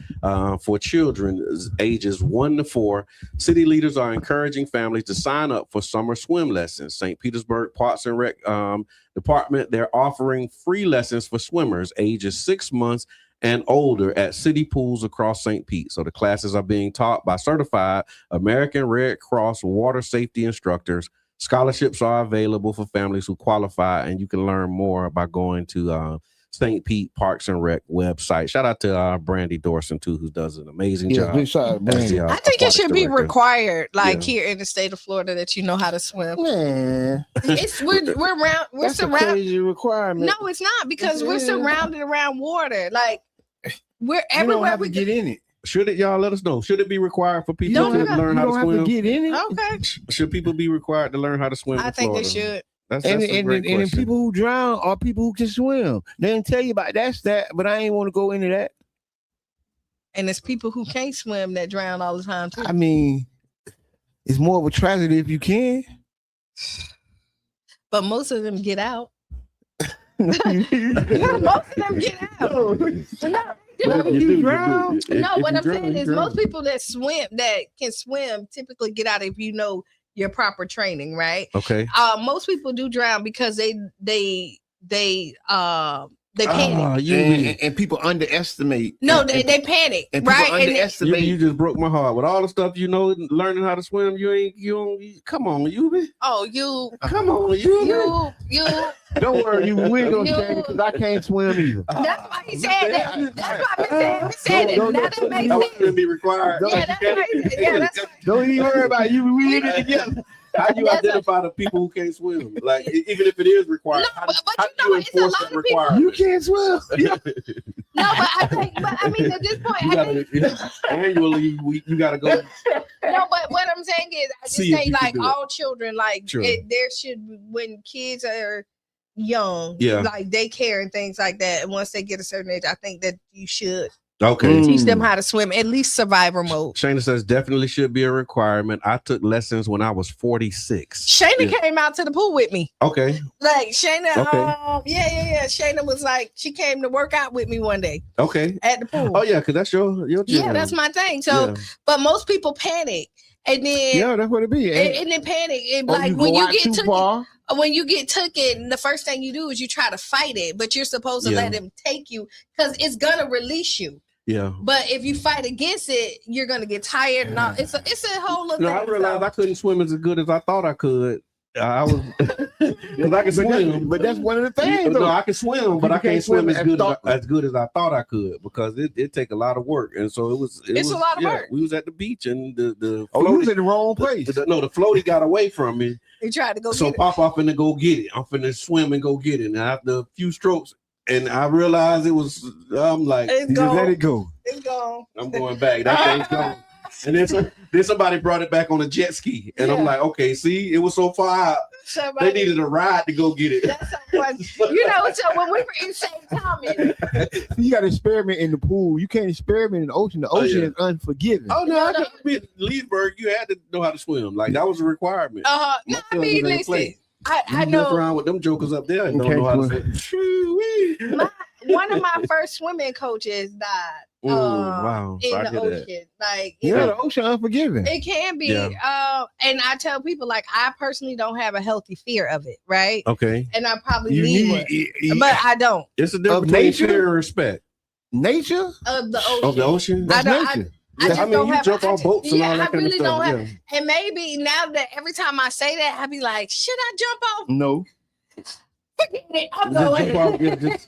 Speaker 2: for children ages 1 to 4, city leaders are encouraging families to sign up for summer swim lessons. St. Petersburg Parks and Rec Department, they're offering free lessons for swimmers ages 6 months and older at city pools across St. Pete. So the classes are being taught by certified American Red Cross water safety instructors. Scholarships are available for families who qualify, and you can learn more by going to St. Pete Parks and Rec website. Shout out to Brandy Dorson too, who does an amazing job.
Speaker 4: Big shout out, Brandy.
Speaker 3: I think it should be required, like here in the state of Florida, that you know how to swim.
Speaker 4: Man,
Speaker 3: we're surrounded.
Speaker 4: Crazy requirement.
Speaker 3: No, it's not, because we're surrounded around water. Like we're
Speaker 4: You don't
Speaker 3: everywhere
Speaker 4: have
Speaker 3: we
Speaker 4: to get in it.
Speaker 2: Should it, y'all let us know? Should it be required for people to learn how to swim?
Speaker 4: You don't have to get in it.
Speaker 3: Okay.
Speaker 2: Should people be required to learn how to swim?
Speaker 3: I think they should.
Speaker 2: That's
Speaker 4: and
Speaker 2: a great question.
Speaker 4: people who drown are people who can swim. They didn't tell you about that, but I ain't want to go into that.
Speaker 3: And it's people who can't swim that drown all the time too.
Speaker 4: I mean, it's more of a tragedy if you can.
Speaker 3: But most of them get out. Most of them get out. No, what I'm saying is most people that can swim typically get out if you know your proper training, right?
Speaker 2: Okay.
Speaker 3: Most people do drown because they panic.
Speaker 4: And people underestimate.
Speaker 3: No, they panic,
Speaker 4: and
Speaker 3: right?
Speaker 4: Underestimate.
Speaker 2: You just broke my heart with all the stuff you know, learning how to swim. Come on, you.
Speaker 3: Come on, you.
Speaker 4: Don't worry, we ain't gonna say it because I can't swim either.
Speaker 3: That's why he said that. That's why he said it. Now that makes sense.
Speaker 2: That be required.
Speaker 3: Yeah, that's right. Yeah, that's right.
Speaker 4: Don't even worry about you. We in it together.
Speaker 2: How do you identify the people who can't swim? Like, even if it is required,
Speaker 3: No, but
Speaker 2: how do you enforce that requirement?
Speaker 4: You can't swim.
Speaker 3: No, but I mean, at this point,
Speaker 2: Annually, you got to go.
Speaker 3: No, but what I'm saying is, I just think like all children, like there should, when kids are young, like daycare and things like that, and once they get a certain age, I think that you should teach them how to swim, at least survivor mode.
Speaker 2: Shayna says definitely should be a requirement. I took lessons when I was 46.
Speaker 3: Shayna came out to the pool with me.
Speaker 2: Okay.
Speaker 3: Like Shayna, Shayna was like, she came to work out with me one day.
Speaker 2: Okay.
Speaker 3: At the pool.
Speaker 2: Oh yeah, because that's your gym.
Speaker 3: Yeah, that's my thing. So, but most people panic. And then
Speaker 4: that's what it be.
Speaker 3: And then panic. And like when you get when you get taken, the first thing you do is you try to fight it, but you're supposed to let him take you because it's gonna release you.
Speaker 2: Yeah.
Speaker 3: But if you fight against it, you're gonna get tired. No, it's a whole other thing.
Speaker 2: I realized I couldn't swim as good as I thought I could. I was because I can swim,
Speaker 4: but that's one of the things.
Speaker 2: No, I can swim, but I can't swim as good as I thought I could because it take a lot of work, and so it was
Speaker 3: a lot of work.
Speaker 2: We was at the beach and the
Speaker 4: you was in the wrong place.
Speaker 2: The floaty got away from me.
Speaker 3: He tried to go.
Speaker 2: So Papa finna go get it. I'm finna swim and go get it. And after a few strokes, and I realized it was. I'm like,
Speaker 4: just let it go.
Speaker 3: It's gone.
Speaker 2: I'm going back. That thing's gone. And then somebody brought it back on a jet ski. And I'm like, okay, see, it was so far out. They needed a ride to go get it.
Speaker 3: That's so when we were in St. Thomas.
Speaker 4: You got to experiment in the pool. You can't experiment in the ocean. The ocean is unforgiving.
Speaker 2: Oh, no. I mean, Leesburg, you had to know how to swim. Like, that was a requirement.
Speaker 3: No, I mean, listen. I know.
Speaker 2: Around with them jokers up there and don't know how to swim.
Speaker 3: One of my first swimming coaches died. In the ocean. Like
Speaker 4: the ocean unforgiving.
Speaker 3: It can be. And I tell people, like, I personally don't have a healthy fear of it, right?
Speaker 2: Okay.
Speaker 3: And I probably need one. But I don't.
Speaker 2: It's a difference between fear and respect.
Speaker 4: Nature?
Speaker 3: Of the ocean.
Speaker 2: Of the ocean?
Speaker 3: That's nature. I mean,
Speaker 2: you jump on boats and all that kind of stuff.
Speaker 3: Don't have, and maybe now that every time I say that, I be like, should I jump off?
Speaker 4: No.
Speaker 3: Forget it. I'm going.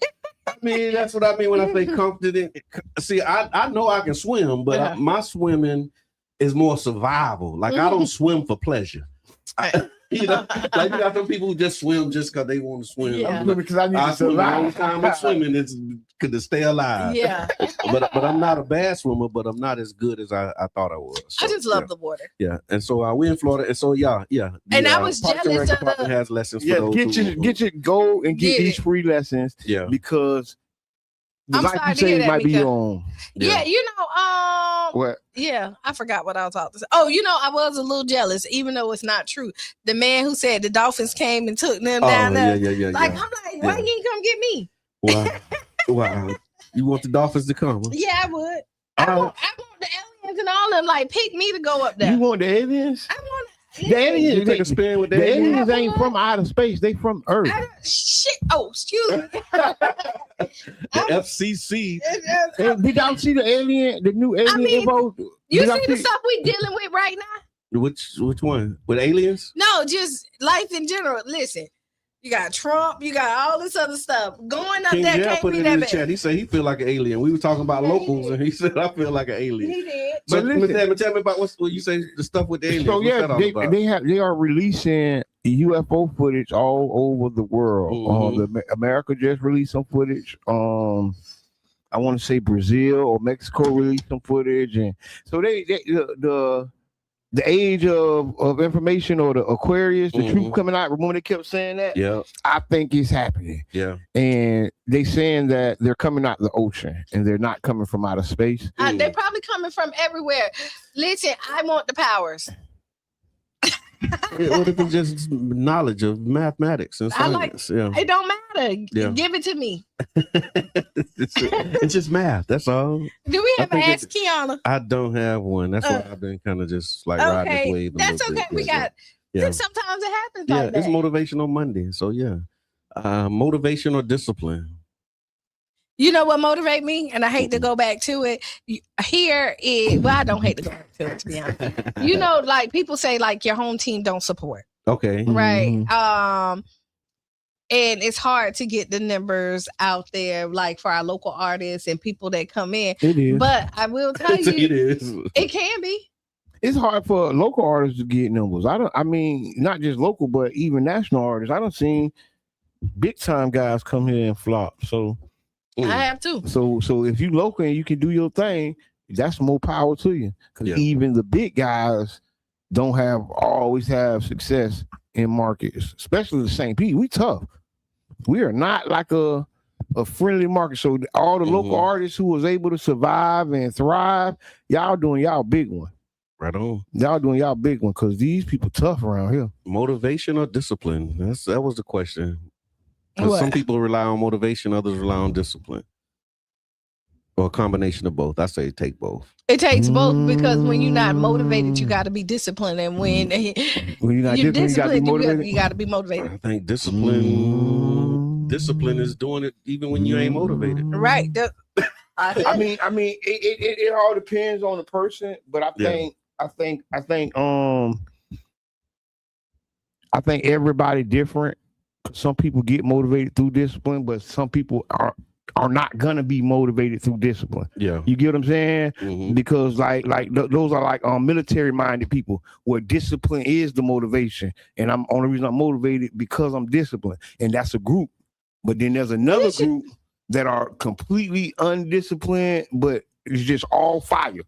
Speaker 2: I mean, that's what I mean when I say confident. See, I know I can swim, but my swimming is more survival. Like, I don't swim for pleasure. Like, you got some people who just swim just because they want to swim.
Speaker 4: I'm swimming because I need to survive.
Speaker 2: The only time I'm swimming is to stay alive.
Speaker 3: Yeah.
Speaker 2: But I'm not a bad swimmer, but I'm not as good as I thought I was. So,
Speaker 3: I just love the water.
Speaker 2: Yeah. And so we're in Florida. And so,
Speaker 3: And I was jealous of
Speaker 2: the has lessons for those
Speaker 4: get your go and get these free lessons.
Speaker 2: Yeah.
Speaker 4: Because
Speaker 3: I'm
Speaker 4: like you say, it might be on.
Speaker 3: Yeah,
Speaker 4: what?
Speaker 3: Yeah, I forgot what I was about to say. Oh, I was a little jealous, even though it's not true. The man who said the dolphins came and took them down there.
Speaker 2: Yeah.
Speaker 3: Like, I'm like, why you ain't come get me?
Speaker 2: Well, Wow. You want the dolphins to come? Huh?
Speaker 3: Yeah, I would. I want the aliens and all them like pick me to go up there.
Speaker 4: You want the aliens?
Speaker 3: I want
Speaker 4: the aliens.
Speaker 2: You take a spin with the
Speaker 4: aliens ain't from outer space. They from Earth.
Speaker 3: Shit. Oh, excuse me.
Speaker 2: The FCC.
Speaker 4: Did y'all see the alien? The new alien info?
Speaker 3: You see the stuff we dealing with right now?
Speaker 2: Which one? With aliens?
Speaker 3: No, just life in general. Listen. You got Trump, you got all this other stuff going up
Speaker 2: King
Speaker 3: there.
Speaker 2: Jeff put it in the chat. He said he feel like an alien. We were talking about locals, and he said I feel like an alien.
Speaker 3: He did.
Speaker 2: But tell me about what you say the stuff with the aliens.
Speaker 4: So yeah, they are releasing UFO footage all over the world. America just released some footage. I want to say Brazil or Mexico released some footage, and so the age of information or the Aquarius, the truth coming out. Remember they kept saying that?
Speaker 2: Yeah.
Speaker 4: I think it's happening.
Speaker 2: Yeah.
Speaker 4: And they saying that they're coming out the ocean and they're not coming from outer space.
Speaker 3: They're probably coming from everywhere. Listen, I want the powers.
Speaker 2: What if it's just knowledge of mathematics and science?
Speaker 3: It don't matter.
Speaker 2: Yeah.
Speaker 3: Give it to me.
Speaker 2: It's just math. That's all.
Speaker 3: Do we have an Ask Kiana?
Speaker 2: I don't have one. That's why I've been kind of just like riding this wave.
Speaker 3: That's okay. We got. Sometimes it happens like that.
Speaker 2: It's motivational Monday. So motivation or discipline.
Speaker 3: You know what motivate me? And I hate to go back to it. I don't hate to go back to it, to be honest. You know, like people say like your home team don't support.
Speaker 2: Okay.
Speaker 3: Right. And it's hard to get the numbers out there, like for our local artists and people that come in.
Speaker 4: It is.
Speaker 3: But I will tell you,
Speaker 2: it is.
Speaker 3: It can be.
Speaker 4: It's hard for local artists to get numbers. I mean, not just local, but even national artists. I done seen big time guys come here and flop. So
Speaker 3: I have too.
Speaker 4: So if you local and you can do your thing, that's more power to you. Because even the big guys don't always have success in markets, especially the St. Pete. We tough. We are not like a friendly market. So all the local artists who was able to survive and thrive, y'all doing y'all big one.
Speaker 2: Right on.
Speaker 4: Y'all doing y'all big one because these people tough around here.
Speaker 2: Motivation or discipline? That was the question. Some people rely on motivation, others rely on discipline. Or a combination of both. I say take both.
Speaker 3: It takes both because when you're not motivated, you got to be disciplined. And when you're not disciplined, you got to be motivated.
Speaker 2: I think discipline is doing it even when you ain't motivated.
Speaker 3: Right.
Speaker 4: I mean, it all depends on the person, but I think everybody different. Some people get motivated through discipline, but some people are not gonna be motivated through discipline.
Speaker 2: Yeah,
Speaker 4: you get what I'm saying? Because those are like military minded people where discipline is the motivation, and only reason I'm motivated because I'm disciplined, and that's a group. But then there's another group that are completely undisciplined, but it's just all fire.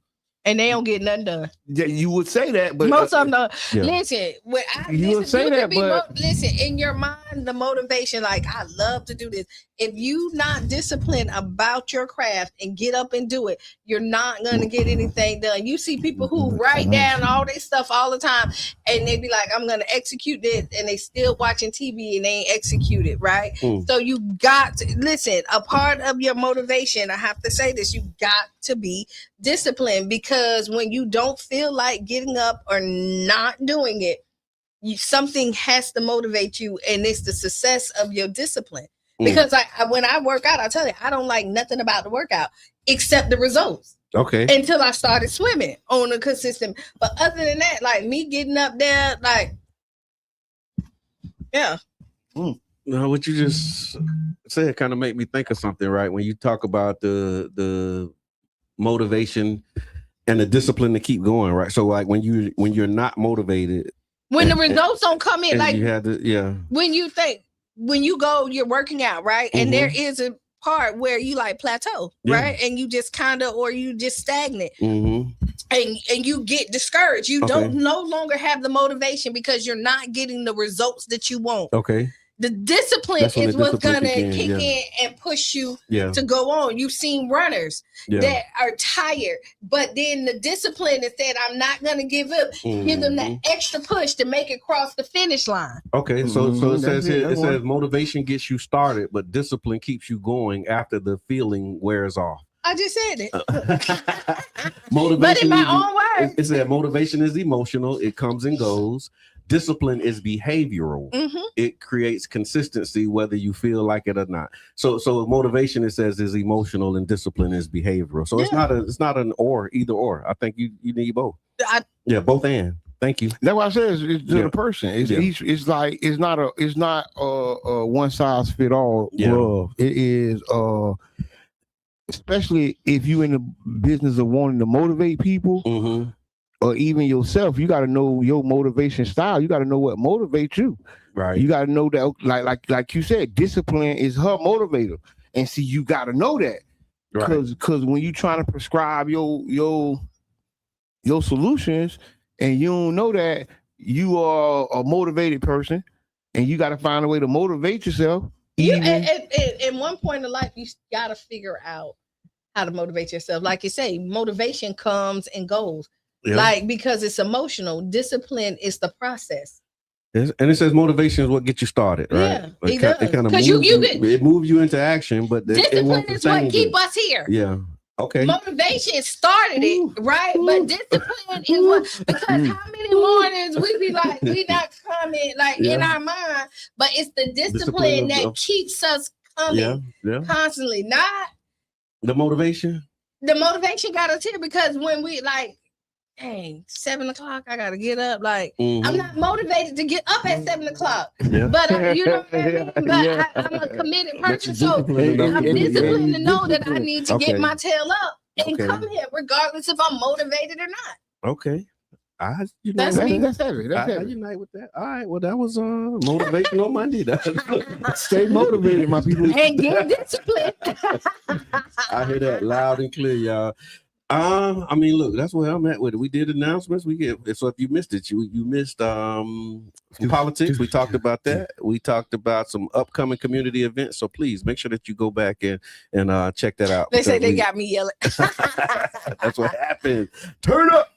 Speaker 3: And they don't get nothing done.
Speaker 4: Yeah, you would say that, but
Speaker 3: most of them don't. Listen, listen, in your mind, the motivation, like I love to do this. If you not disciplined about your craft and get up and do it, you're not gonna get anything done. You see people who write down all this stuff all the time, and they be like, "I'm gonna execute this," and they still watching TV and they ain't execute it, right? So you got to listen. A part of your motivation, I have to say this, you got to be disciplined because when you don't feel like getting up or not doing it, something has to motivate you, and it's the success of your discipline. Because when I work out, I tell you, I don't like nothing about the workout except the results.
Speaker 2: Okay.
Speaker 3: Until I started swimming on a consistent. But other than that, like me getting up there, like, yeah.
Speaker 2: Now, what you just said kind of made me think of something, right? When you talk about the motivation and the discipline to keep going, right? So like when you're not motivated,
Speaker 3: when the results don't come in, like
Speaker 2: you had to,
Speaker 3: when you go, you're working out, right? And there is a part where you like plateau, right? And you just or you just stagnant. And you get discouraged. You don't no longer have the motivation because you're not getting the results that you want.
Speaker 2: Okay.
Speaker 3: The discipline is what's gonna kick in and push you to go on. You've seen runners that are tired, but then the discipline is that I'm not gonna give up. Give them that extra push to make it cross the finish line.
Speaker 2: Okay, so it says here, it says motivation gets you started, but discipline keeps you going after the feeling wears off.
Speaker 3: I just said it.
Speaker 2: Motivation,
Speaker 3: but in my own words.
Speaker 2: It said motivation is emotional. It comes and goes. Discipline is behavioral. It creates consistency whether you feel like it or not. So motivation, it says, is emotional and discipline is behavioral. So it's not an or, either or. I think you need both. Both and. Thank you.
Speaker 4: That's what I said. It's to the person. It's like it's not a one size fit all love. It is especially if you in the business of wanting to motivate people. Or even yourself, you got to know your motivation style. You got to know what motivates you. Right. You got to know that, like you said, discipline is her motivator. And see, you got to know that, because when you trying to prescribe your solutions, and you don't know that you are a motivated person, and you got to find a way to motivate yourself.
Speaker 3: At one point in life, you got to figure out how to motivate yourself. Like you say, motivation comes and goes. Like, because it's emotional. Discipline is the process.
Speaker 2: And it says motivation is what gets you started, right?
Speaker 3: Yeah,
Speaker 2: it kind of moves it moves you into action, but
Speaker 3: discipline is what keep us here.
Speaker 2: Yeah. Okay.
Speaker 3: Motivation started it, right? But discipline is what, because how many mornings we be like, we not coming, like in our mind, but it's the discipline that keeps us coming constantly, not
Speaker 2: the motivation.
Speaker 3: The motivation got us here because when we like, dang, 7 o'clock, I gotta get up. Like, I'm not motivated to get up at 7 o'clock. But you know what I mean? But I'm a committed person, so I'm disciplined to know that I need to get my tail up and come here, regardless if I'm motivated or not.
Speaker 2: Okay.
Speaker 4: That's heavy.
Speaker 2: I unite with that. All right. Well, that was motivational Monday.
Speaker 4: Stay motivated, my people.
Speaker 3: And get disciplined.
Speaker 2: I hear that loud and clear, y'all. I mean, look, that's where I'm at with it. We did announcements. So if you missed it, you missed politics. We talked about that. We talked about some upcoming community events. So please make sure that you go back and check that out.
Speaker 3: They say they got me yelling.
Speaker 2: That's what happened. Turn up.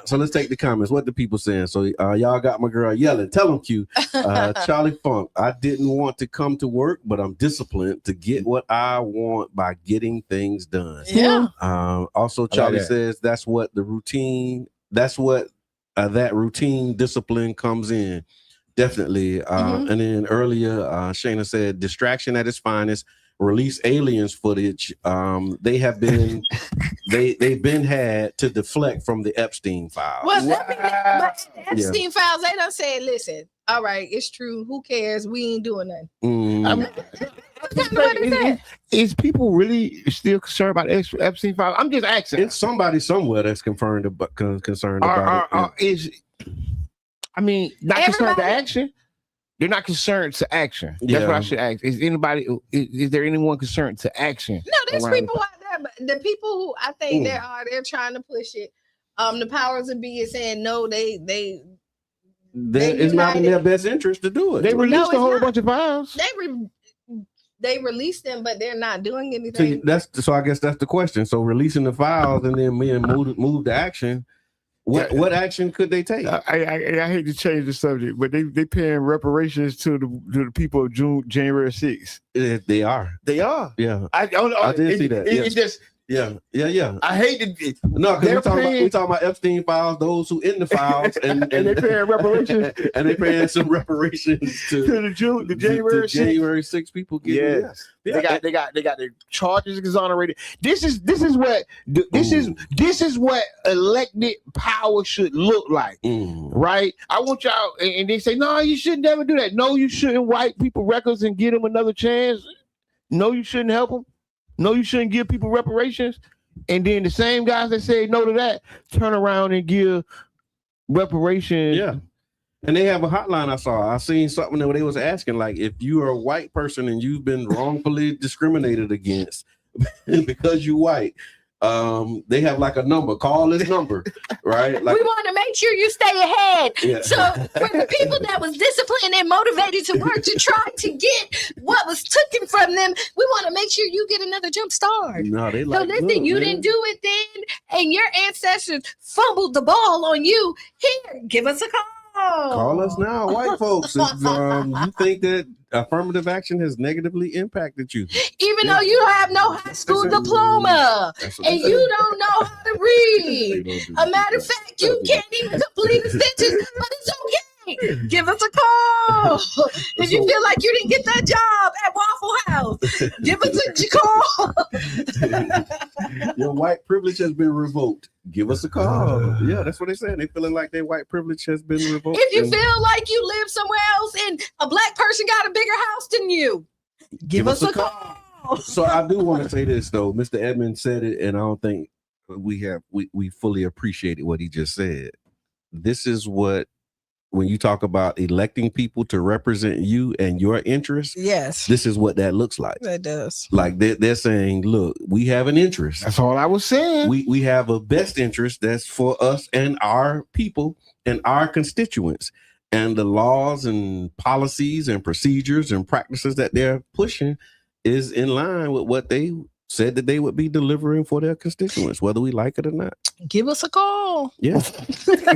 Speaker 2: So let's take the comments. What the people saying? So y'all got my girl yelling. Tell them, Q. Charlie Funk. I didn't want to come to work, but I'm disciplined to get what I want by getting things done.
Speaker 3: Yeah.
Speaker 2: Also, Charlie says that's what the routine. That's what that routine discipline comes in. Definitely. And then earlier, Shayna said distraction at its finest. Release aliens footage. They have been they've been had to deflect from the Epstein files.
Speaker 3: Well, but Epstein files, they done said, listen, all right, it's true. Who cares? We ain't doing nothing.
Speaker 4: Is people really still concerned about Epstein files? I'm just asking.
Speaker 2: It's somebody somewhere that's concerned about it.
Speaker 4: I mean, not concerned to action. They're not concerned to action. That's what I should ask. Is there anyone concerned to action?
Speaker 3: No, there's people out there, but the people who I think they're trying to push it. The powers that be is saying no, it's
Speaker 2: not in their best interest to do it.
Speaker 4: They released a whole bunch of files.
Speaker 3: They released them, but they're not doing anything.
Speaker 2: So I guess that's the question. So releasing the files and then being moved to action. What action could they take?
Speaker 4: I hate to change the subject, but they paying reparations to the people of January 6th.
Speaker 2: They are. Yeah.
Speaker 4: I
Speaker 2: did see that.
Speaker 4: It's just.
Speaker 2: Yeah.
Speaker 4: I hate it.
Speaker 2: No, because we're talking about Epstein files, those who in the files, and
Speaker 4: they're paying reparations,
Speaker 2: and they're paying some reparations to
Speaker 4: the January 6th.
Speaker 2: January 6th people.
Speaker 4: Yes. They got their charges exonerated. This is what elected power should look like, right? I want y'all, and they say, no, you should never do that. No, you shouldn't wipe people records and give them another chance. No, you shouldn't help them. No, you shouldn't give people reparations. And then the same guys that say no to that turn around and give reparations.
Speaker 2: Yeah. And they have a hotline I seen something that they was asking, like, if you are a white person and you've been wrongfully discriminated against because you white, they have like a number. Call this number, right? Like,
Speaker 3: we want to make sure you stay ahead.
Speaker 2: Yeah.
Speaker 3: So for the people that was disciplined and motivated to work to try to get what was taken from them, we want to make sure you get another jump start.
Speaker 2: No, they
Speaker 3: So
Speaker 2: like,
Speaker 3: listen,
Speaker 2: look,
Speaker 3: you
Speaker 2: man,
Speaker 3: didn't do it then, and your ancestors fumbled the ball on you. Here, give us a call.
Speaker 2: Call us now, white folks. If you think that affirmative action has negatively impacted you,
Speaker 3: Even though you have no high school diploma and you don't know how to read. A matter of fact, you can't even complete the sentences, but it's okay. Give us a call. If you feel like you didn't get that job at Waffle House, give us a call.
Speaker 2: your white privilege has been revoked. Give us a call. Yeah, that's what they said. They feeling like their white privilege has been revoked.
Speaker 3: If you feel like you live somewhere else and a black person got a bigger house than you, give us a call.
Speaker 2: So I do want to say this though. Mr. Edmond said it, and I don't think we fully appreciated what he just said. This is what, when you talk about electing people to represent you and your interests,
Speaker 3: yes,
Speaker 2: this is what that looks like.
Speaker 3: That does.
Speaker 2: Like they're saying, look, we have an interest.
Speaker 4: That's all I was saying.
Speaker 2: We have a best interest that's for us and our people and our constituents. And the laws and policies and procedures and practices that they're pushing is in line with what they said that they would be delivering for their constituents, whether we like it or not.
Speaker 3: Give us a call.
Speaker 2: Yeah. Give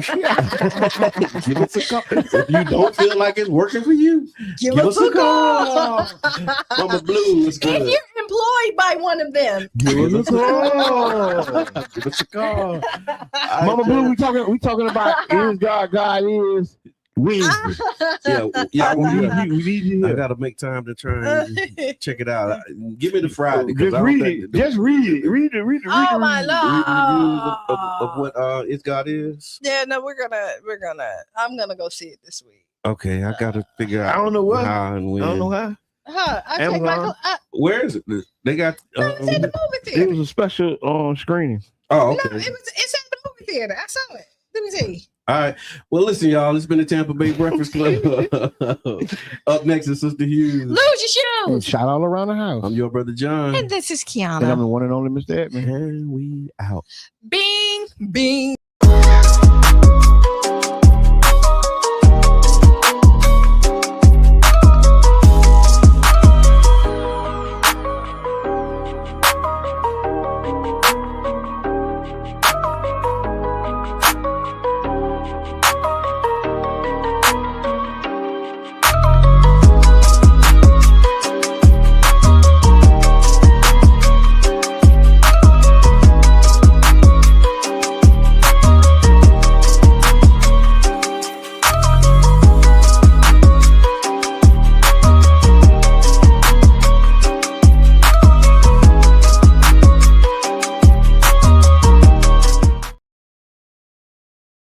Speaker 2: us a call. If you don't feel like it's working for you,
Speaker 3: give us a call.
Speaker 2: Mama Blue is good.
Speaker 3: If you're employed by one of them,
Speaker 2: give us a call. Give us a call.
Speaker 4: Mama Blue, we talking about is God is wisdom.
Speaker 2: Yeah. We need you. I gotta make time to try and check it out. Give me the Friday.
Speaker 4: Just read it. Just read it. Read it.
Speaker 3: Oh my Lord.
Speaker 2: Of what is God is.
Speaker 3: Yeah, no, I'm gonna go see it this week.
Speaker 2: Okay, I gotta figure out.
Speaker 4: I don't know what.
Speaker 2: How and when.
Speaker 4: I don't know how.
Speaker 3: I take my
Speaker 2: where is it? They got.
Speaker 3: it's at the movie theater.
Speaker 4: It was a special screening.
Speaker 2: Oh, okay.
Speaker 3: No, it's at the movie theater. I saw it. Let me see.
Speaker 2: All right. Well, listen, y'all. It's been the Tampa Bay Breakfast Club. Up next is Sister Hughes.
Speaker 3: Lose your shoes.
Speaker 4: And shout all around the house.
Speaker 2: I'm your brother John.
Speaker 3: And this is Kiana.
Speaker 4: And I'm the one and only Mr. Edmond.
Speaker 2: And we out.
Speaker 3: Bing, bing.